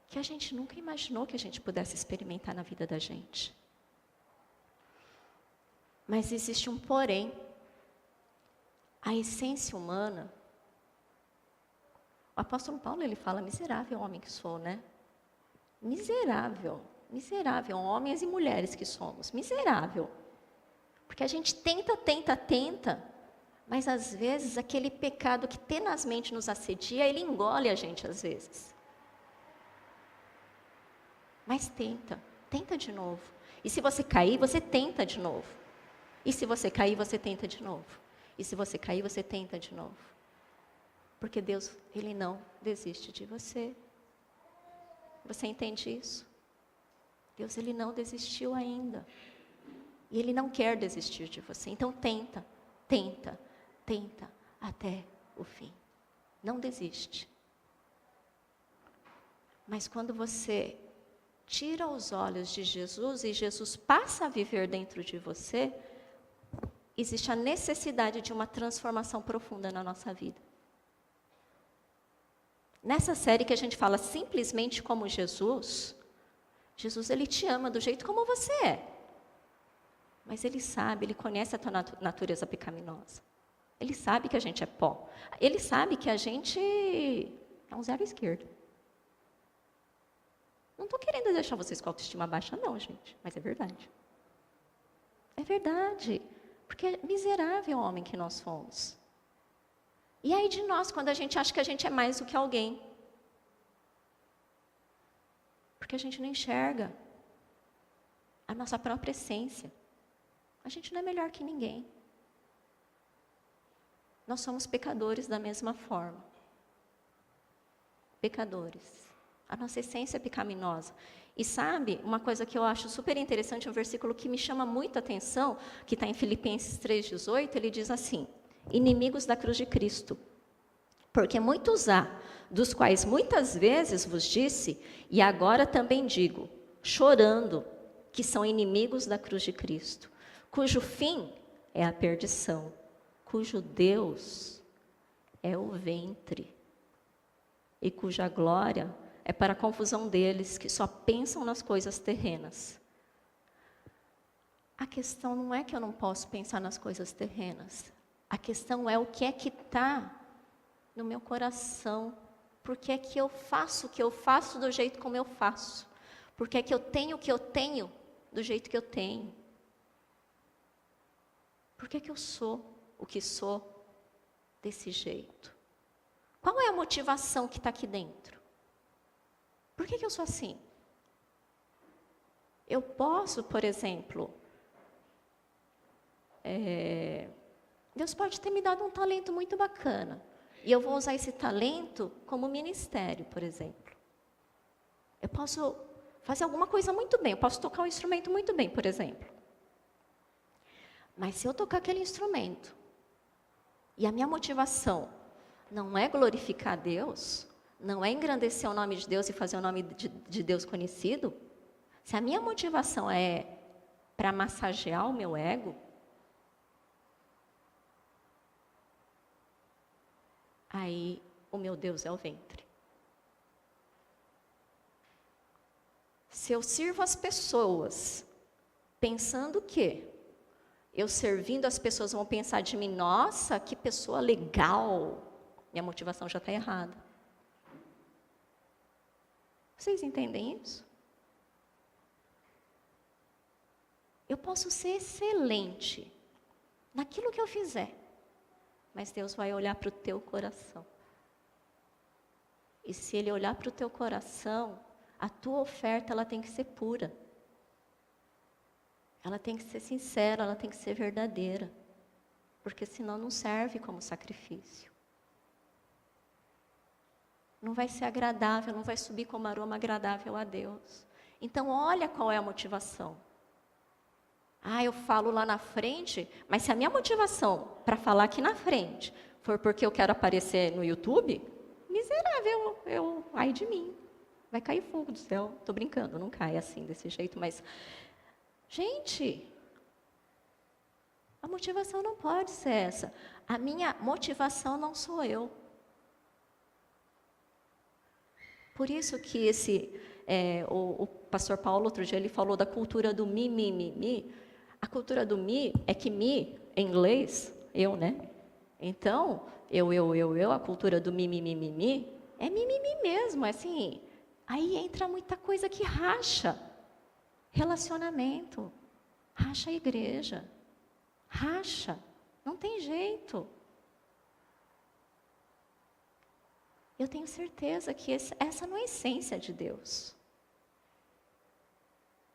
que a gente nunca imaginou que a gente pudesse experimentar na vida da gente. Mas existe um porém. A essência humana, o apóstolo Paulo, ele fala, miserável homem que sou, né? Miserável. Miserável, homens e mulheres que somos, miserável. Porque a gente tenta, mas às vezes aquele pecado que tenazmente nos assedia, ele engole a gente às vezes. Mas tenta de novo. E se você cair, você tenta de novo. E se você cair, você tenta de novo. E se você cair, você tenta de novo. Porque Deus, Ele não desiste de você. Você entende isso? Deus, Ele não desistiu ainda. E Ele não quer desistir de você. Então tenta até o fim. Não desiste. Mas quando você tira os olhos de Jesus e Jesus passa a viver dentro de você, existe a necessidade de uma transformação profunda na nossa vida. Nessa série que a gente fala simplesmente como Jesus, Ele te ama do jeito como você é. Mas Ele sabe, Ele conhece a tua natureza pecaminosa. Ele sabe que a gente é pó. Ele sabe que a gente é um zero esquerdo. Não estou querendo deixar vocês com a autoestima baixa, não, gente. Mas é verdade. É verdade. Porque é miserável o homem que nós fomos. E aí de nós, quando a gente acha que a gente é mais do que alguém. Porque a gente não enxerga a nossa própria essência. A gente não é melhor que ninguém. Nós somos pecadores da mesma forma. Pecadores. A nossa essência é pecaminosa. E sabe, uma coisa que eu acho super interessante, um versículo que me chama muita atenção, que está em Filipenses 3,18, ele diz assim: inimigos da cruz de Cristo, porque muitos há, dos quais muitas vezes vos disse, e agora também digo, chorando, que são inimigos da cruz de Cristo, cujo fim é a perdição, cujo Deus é o ventre, e cuja glória é para a confusão deles, que só pensam nas coisas terrenas. A questão não é que eu não posso pensar nas coisas terrenas. A questão é o que é que está no meu coração. Por que é que eu faço o que eu faço do jeito como eu faço? Por que é que eu tenho o que eu tenho do jeito que eu tenho? Por que é que eu sou o que sou desse jeito? Qual é a motivação que está aqui dentro? Por que eu sou assim? Eu posso, por exemplo, Deus pode ter me dado um talento muito bacana. E eu vou usar esse talento como ministério, por exemplo. Eu posso fazer alguma coisa muito bem. Eu posso tocar um instrumento muito bem, por exemplo. Mas se eu tocar aquele instrumento, e a minha motivação não é glorificar Deus, não é engrandecer o nome de Deus e fazer o nome de Deus conhecido, se a minha motivação é para massagear o meu ego, aí o meu Deus é o ventre. Se eu sirvo as pessoas pensando que eu servindo as pessoas vão pensar de mim, nossa, que pessoa legal, minha motivação já está errada. Vocês entendem isso? Eu posso ser excelente naquilo que eu fizer, mas Deus vai olhar para o teu coração. E se Ele olhar para o teu coração, a tua oferta ela tem que ser pura. Ela tem que ser sincera, ela tem que ser verdadeira. Porque senão não serve como sacrifício. Não vai ser agradável, não vai subir como aroma agradável a Deus. Então, olha qual é a motivação. Ah, eu falo lá na frente, mas se a minha motivação para falar aqui na frente for porque eu quero aparecer no YouTube, miserável, ai de mim. Vai cair fogo do céu. Estou brincando, não cai assim, desse jeito, mas... Gente, a motivação não pode ser essa. A minha motivação não sou eu. Por isso que o pastor Paulo, outro dia, ele falou da cultura do mi. A cultura do mi é que mi, em inglês, eu, né? Então, a cultura do mi, é mimimi mesmo, é assim. Aí entra muita coisa que racha. Relacionamento. Racha a igreja. Racha. Não tem jeito. Eu tenho certeza que essa não é a essência de Deus.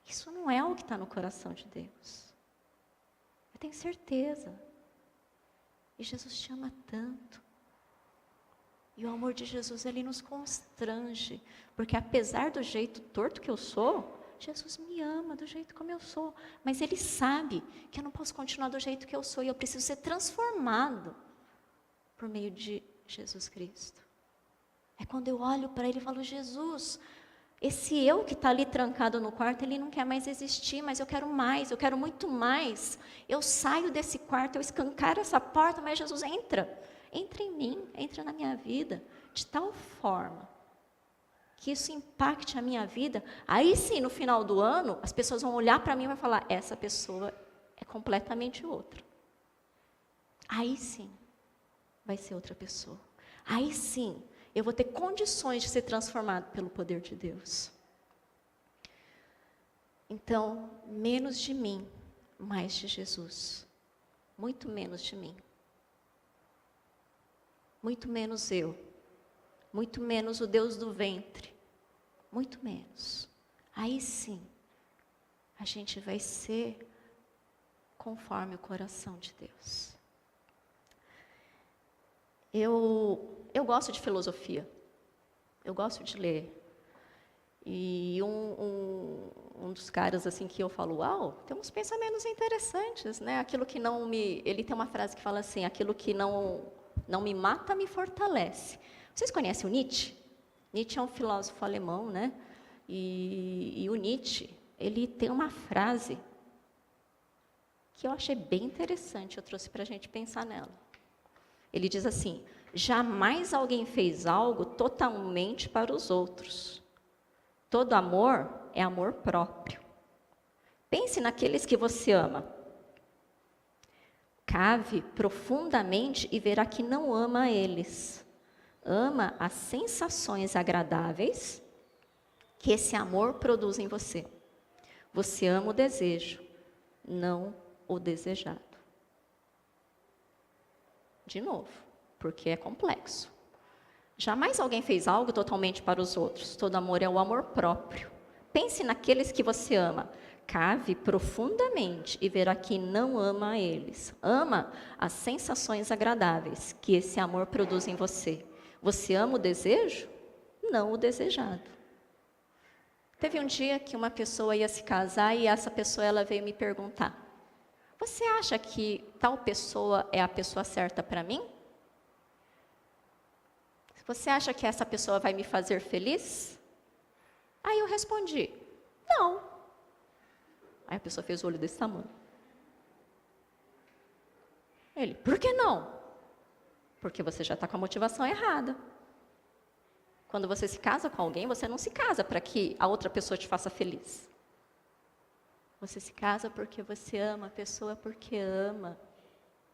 Isso não é o que está no coração de Deus. Eu tenho certeza. E Jesus te ama tanto. E o amor de Jesus, ele nos constrange. Porque apesar do jeito torto que eu sou, Jesus me ama do jeito como eu sou. Mas Ele sabe que eu não posso continuar do jeito que eu sou. E eu preciso ser transformado por meio de Jesus Cristo. É quando eu olho para Ele e falo, Jesus, esse eu que está ali trancado no quarto, ele não quer mais existir, mas eu quero muito mais. Eu saio desse quarto, eu escancaro essa porta, mas Jesus entra em mim, entra na minha vida, de tal forma que isso impacte a minha vida. Aí sim, no final do ano, as pessoas vão olhar para mim e vão falar, essa pessoa é completamente outra. Aí sim, vai ser outra pessoa. Aí sim, eu vou ter condições de ser transformado pelo poder de Deus. Então, menos de mim, mais de Jesus. Muito menos de mim. Muito menos eu. Muito menos o Deus do ventre. Muito menos. Aí sim, a gente vai ser conforme o coração de Deus. Eu gosto de filosofia. Eu gosto de ler. E um dos caras assim que eu falo, uau, tem uns pensamentos interessantes, né? Aquilo que não me... Ele tem uma frase que fala assim, aquilo que não me mata, me fortalece. Vocês conhecem o Nietzsche? Nietzsche é um filósofo alemão, né? E o Nietzsche, ele tem uma frase que eu achei bem interessante, eu trouxe para a gente pensar nela. Ele diz assim, jamais alguém fez algo totalmente para os outros. Todo amor é amor próprio. Pense naqueles que você ama. Cave profundamente e verá que não ama eles. Ama as sensações agradáveis que esse amor produz em você. Você ama o desejo, não o desejado. De novo, porque é complexo. Jamais alguém fez algo totalmente para os outros. Todo amor é o amor próprio. Pense naqueles que você ama. Cave profundamente e verá que não ama eles. Ama as sensações agradáveis que esse amor produz em você. Você ama o desejo? Não o desejado. Teve um dia que uma pessoa ia se casar e essa pessoa ela veio me perguntar: você acha que tal pessoa é a pessoa certa para mim? Você acha que essa pessoa vai me fazer feliz? Aí eu respondi, não. Aí a pessoa fez o olho desse tamanho. Ele, por que não? Porque você já está com a motivação errada. Quando você se casa com alguém, você não se casa para que a outra pessoa te faça feliz. Você se casa porque você ama a pessoa porque ama.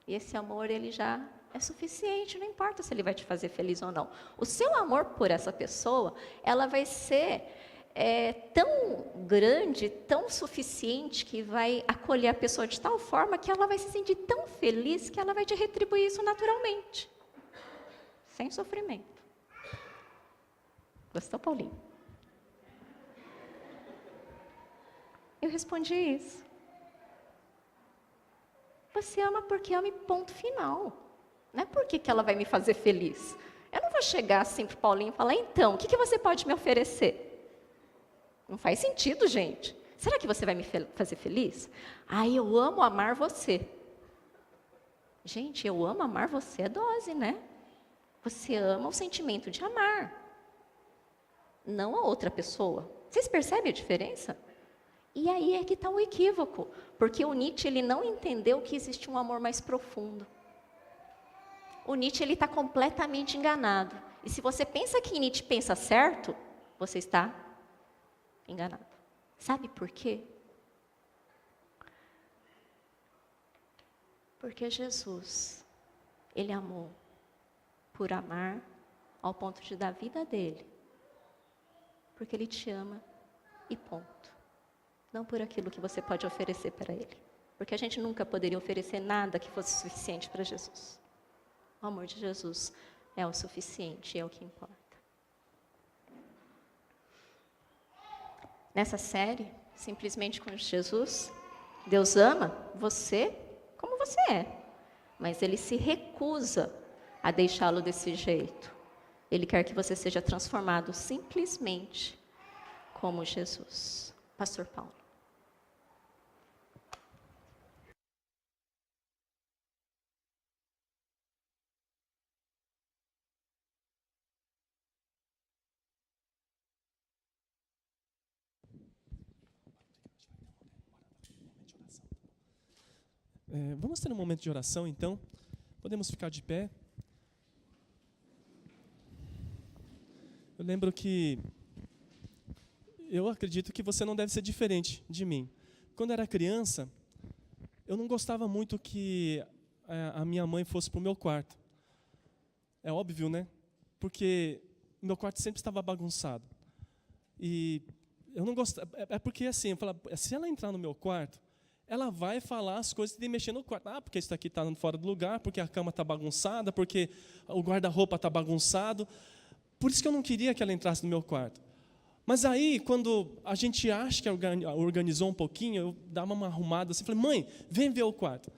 E esse amor, ele já é suficiente, não importa se ele vai te fazer feliz ou não. O seu amor por essa pessoa, ela vai ser tão grande, tão suficiente, que vai acolher a pessoa de tal forma que ela vai se sentir tão feliz que ela vai te retribuir isso naturalmente. Sem sofrimento. Gostou, Paulinho? Eu respondi isso. Você ama porque ama e ponto final. Não é porque que ela vai me fazer feliz. Eu não vou chegar assim para o Paulinho e falar, então, o que você pode me oferecer? Não faz sentido, gente. Será que você vai me fazer feliz? Eu amo amar você. Gente, eu amo amar você é dose, né? Você ama o sentimento de amar. Não a outra pessoa. Vocês percebem a diferença? E aí é que está o equívoco. Porque o Nietzsche, ele não entendeu que existe um amor mais profundo. O Nietzsche, ele está completamente enganado. E se você pensa que Nietzsche pensa certo, você está enganado. Sabe por quê? Porque Jesus, ele amou por amar ao ponto de dar a vida dele. Porque ele te ama e ponto. não por aquilo que você pode oferecer para Ele. Porque a gente nunca poderia oferecer nada que fosse suficiente para Jesus. O amor de Jesus é o suficiente, é o que importa. Nessa série, Simplesmente com Jesus, Deus ama você como você é, mas Ele se recusa a deixá-lo desse jeito. Ele quer que você seja transformado simplesmente como Jesus. Pastor Paulo. Vamos ter um momento de oração, então. Podemos ficar de pé. Eu lembro que eu acredito que você não deve ser diferente de mim. Quando eu era criança, eu não gostava muito que a minha mãe fosse para o meu quarto. É óbvio, né? Porque meu quarto sempre estava bagunçado. E eu não gostava. É porque assim, eu falava, se ela entrar no meu quarto, ela vai falar as coisas de mexer no quarto. Porque isso aqui está fora do lugar, porque a cama está bagunçada, porque o guarda-roupa está bagunçado. Por isso que eu não queria que ela entrasse no meu quarto. Mas aí, quando a gente acha que organizou um pouquinho, eu dava uma arrumada assim, falei, mãe, vem ver o quarto.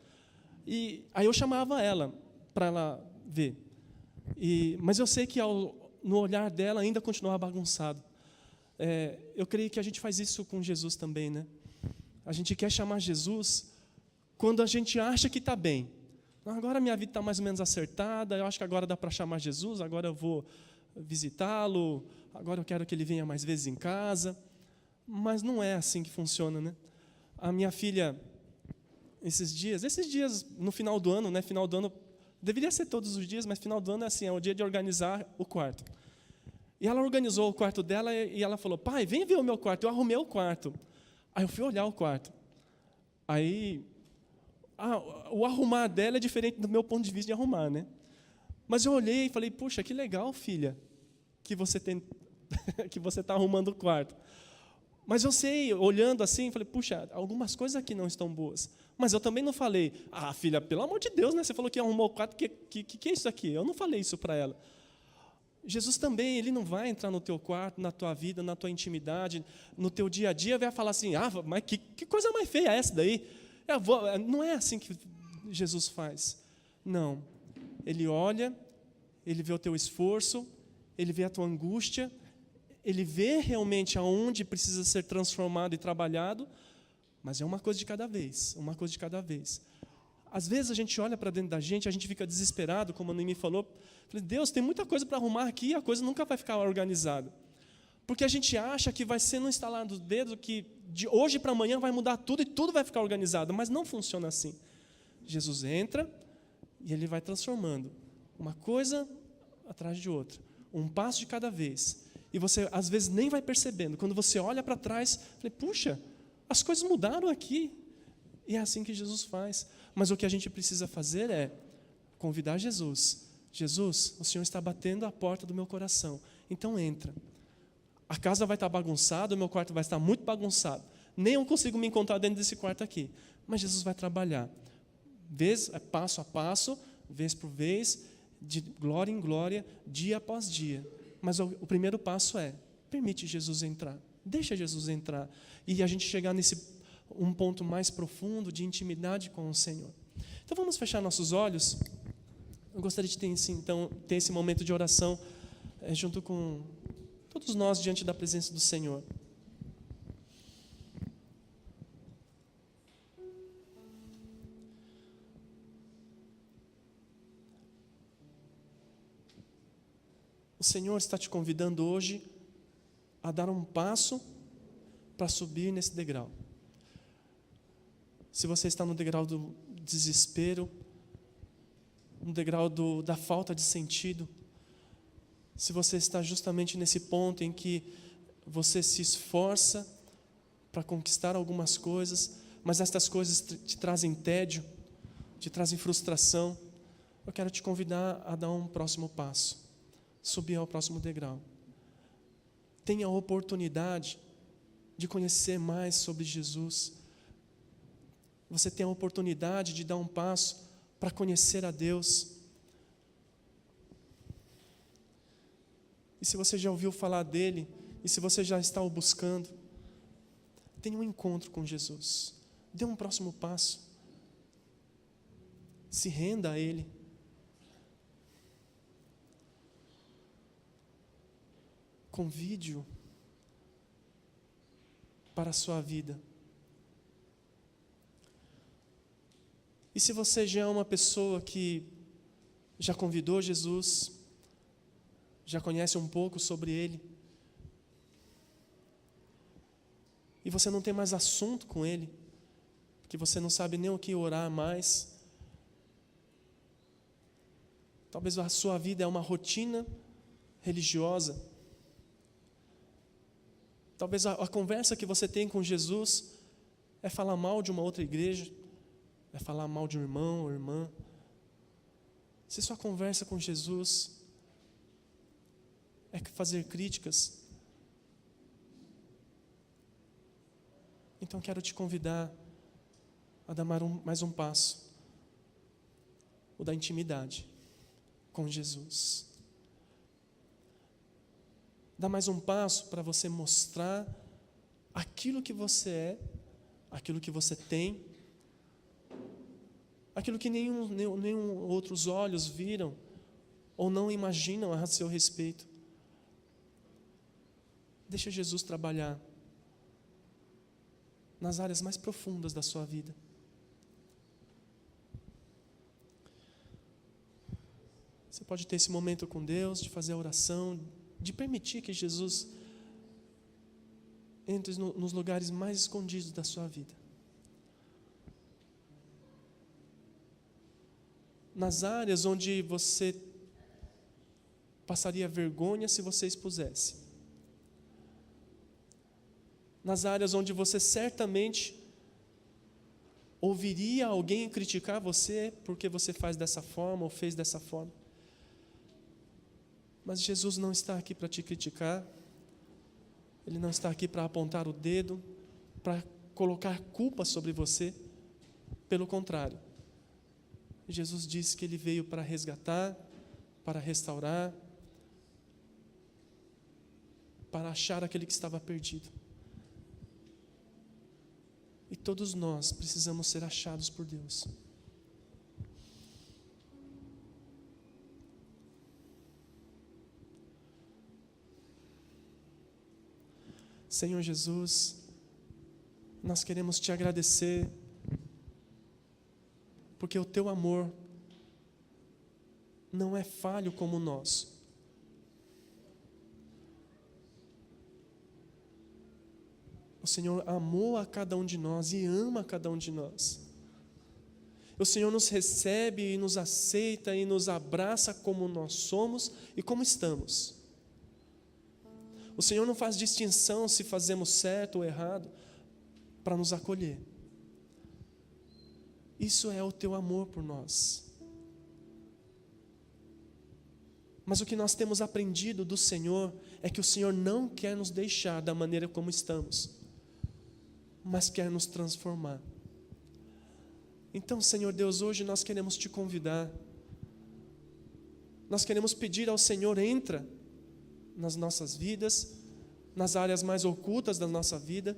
E aí eu chamava ela para ela ver. Mas eu sei que no olhar dela ainda continuava bagunçado. Eu creio que a gente faz isso com Jesus também, né? A gente quer chamar Jesus quando a gente acha que está bem. Agora minha vida está mais ou menos acertada, eu acho que agora dá para chamar Jesus, agora eu vou visitá-lo, agora eu quero que ele venha mais vezes em casa. Mas não é assim que funciona, né? A minha filha, esses dias, no final do ano, né? Final do ano, deveria ser todos os dias, mas final do ano é assim, é o dia de organizar o quarto. E ela organizou o quarto dela e ela falou, pai, vem ver o meu quarto. Eu arrumei o quarto. Aí eu fui olhar o quarto. Aí, o arrumar dela é diferente do meu ponto de vista de arrumar, né? Mas eu olhei e falei, puxa, que legal, filha, que você está arrumando o quarto. Mas eu sei, olhando assim, falei, puxa, algumas coisas aqui não estão boas. Mas eu também não falei, filha, pelo amor de Deus, né? Você falou que arrumou o quarto, que é isso aqui? Eu não falei isso para ela. Jesus também, Ele não vai entrar no teu quarto, na tua vida, na tua intimidade, no teu dia a dia, vai falar assim, mas que coisa mais feia é essa daí? Não é assim que Jesus faz. Não. Ele olha, Ele vê o teu esforço, Ele vê a tua angústia, Ele vê realmente aonde precisa ser transformado e trabalhado, mas é uma coisa de cada vez, uma coisa de cada vez. Às vezes a gente olha para dentro da gente, a gente fica desesperado, como a Noemi falou. Falei, Deus, tem muita coisa para arrumar aqui e a coisa nunca vai ficar organizada. Porque a gente acha que vai ser no instalar dos dedos, que de hoje para amanhã vai mudar tudo e tudo vai ficar organizado. Mas não funciona assim. Jesus entra e Ele vai transformando uma coisa atrás de outra. Um passo de cada vez. E você, às vezes, nem vai percebendo. Quando você olha para trás, falei, puxa, as coisas mudaram aqui. E é assim que Jesus faz. Mas o que a gente precisa fazer é convidar Jesus. Jesus, o Senhor está batendo a porta do meu coração. Então entra. A casa vai estar bagunçada, o meu quarto vai estar muito bagunçado. Nem eu consigo me encontrar dentro desse quarto aqui. Mas Jesus vai trabalhar. Passo a passo, vez por vez, de glória em glória, dia após dia. Mas o primeiro passo é, permite Jesus entrar. Deixa Jesus entrar. E a gente chegar nesse um ponto mais profundo de intimidade com o Senhor. Então vamos fechar nossos olhos. Eu gostaria de ter esse momento de oração junto com todos nós diante da presença do Senhor. O Senhor está te convidando hoje a dar um passo para subir nesse degrau. Se você está no degrau do desespero, no degrau da falta de sentido, se você está justamente nesse ponto em que você se esforça para conquistar algumas coisas, mas estas coisas te trazem tédio, te trazem frustração, eu quero te convidar a dar um próximo passo, subir ao próximo degrau. Tenha a oportunidade de conhecer mais sobre Jesus. Você tem a oportunidade de dar um passo para conhecer a Deus. E se você já ouviu falar dele, e se você já está o buscando, tenha um encontro com Jesus. Dê um próximo passo. Se renda a Ele. Convide-o para a sua vida. E se você já é uma pessoa que já convidou Jesus, já conhece um pouco sobre Ele, e você não tem mais assunto com Ele, que você não sabe nem o que orar mais, talvez a sua vida é uma rotina religiosa, talvez a conversa que você tem com Jesus é falar mal de uma outra igreja, é falar mal de um irmão ou irmã. Se sua conversa com Jesus é fazer críticas, então quero te convidar a dar mais um passo, o da intimidade com Jesus. Dá mais um passo para você mostrar aquilo que você é, aquilo que você tem, aquilo que nenhum outros olhos viram ou não imaginam a seu respeito. Deixa Jesus trabalhar nas áreas mais profundas da sua vida. Você pode ter esse momento com Deus, de fazer a oração, de permitir que Jesus entre nos lugares mais escondidos da sua vida. Nas áreas onde você passaria vergonha se você expusesse. Nas áreas onde você certamente ouviria alguém criticar você porque você faz dessa forma ou fez dessa forma. Mas Jesus não está aqui para te criticar, Ele não está aqui para apontar o dedo, para colocar culpa sobre você. Pelo contrário, Jesus disse que Ele veio para resgatar, para restaurar, para achar aquele que estava perdido. E todos nós precisamos ser achados por Deus. Senhor Jesus, nós queremos te agradecer, porque o teu amor não é falho como o nosso. O Senhor amou a cada um de nós e ama a cada um de nós. O Senhor nos recebe e nos aceita e nos abraça como nós somos e como estamos. O Senhor não faz distinção se fazemos certo ou errado para nos acolher. Isso é o teu amor por nós. Mas o que nós temos aprendido do Senhor é que o Senhor não quer nos deixar da maneira como estamos, mas quer nos transformar. Então, Senhor Deus, hoje nós queremos te convidar. Nós queremos pedir ao Senhor, entra nas nossas vidas, nas áreas mais ocultas da nossa vida.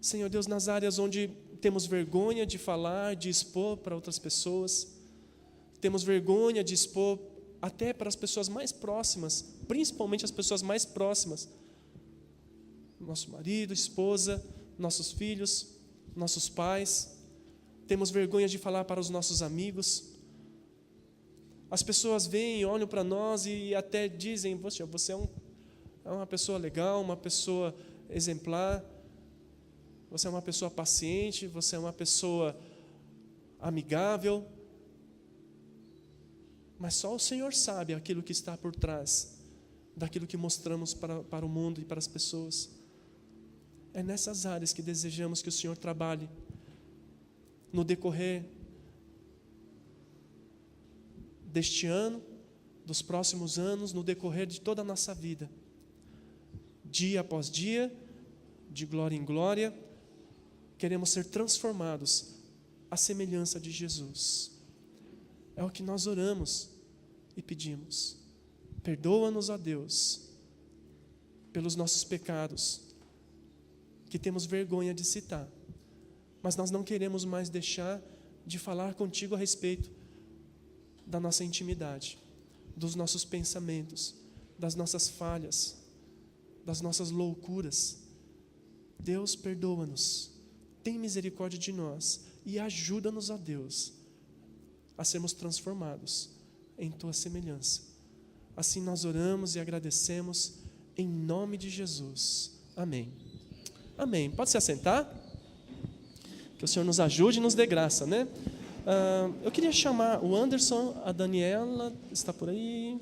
Senhor Deus, nas áreas onde temos vergonha de falar, de expor para outras pessoas, temos vergonha de expor até para as pessoas mais próximas, principalmente as pessoas mais próximas, nosso marido, esposa, nossos filhos, nossos pais. Temos vergonha de falar para os nossos amigos. As pessoas vêm, olham para nós e até dizem: você é uma pessoa legal, uma pessoa exemplar, você é uma pessoa paciente, você é uma pessoa amigável. Mas só o Senhor sabe aquilo que está por trás daquilo que mostramos para o mundo e para as pessoas. É nessas áreas que desejamos que o Senhor trabalhe no decorrer deste ano, dos próximos anos, no decorrer de toda a nossa vida. dia após dia, de glória em glória, queremos ser transformados à semelhança de Jesus. É o que nós oramos e pedimos. Perdoa-nos, ó Deus, pelos nossos pecados, que temos vergonha de citar, mas nós não queremos mais deixar de falar contigo a respeito da nossa intimidade, dos nossos pensamentos, das nossas falhas, das nossas loucuras. Deus, perdoa-nos, tem misericórdia de nós e ajuda-nos, ó Deus, a sermos transformados em Tua semelhança. Assim nós oramos e agradecemos em nome de Jesus. Amém. Amém. Pode se assentar? Que o Senhor nos ajude e nos dê graça, né? Eu queria chamar o Anderson, a Daniela, está por aí.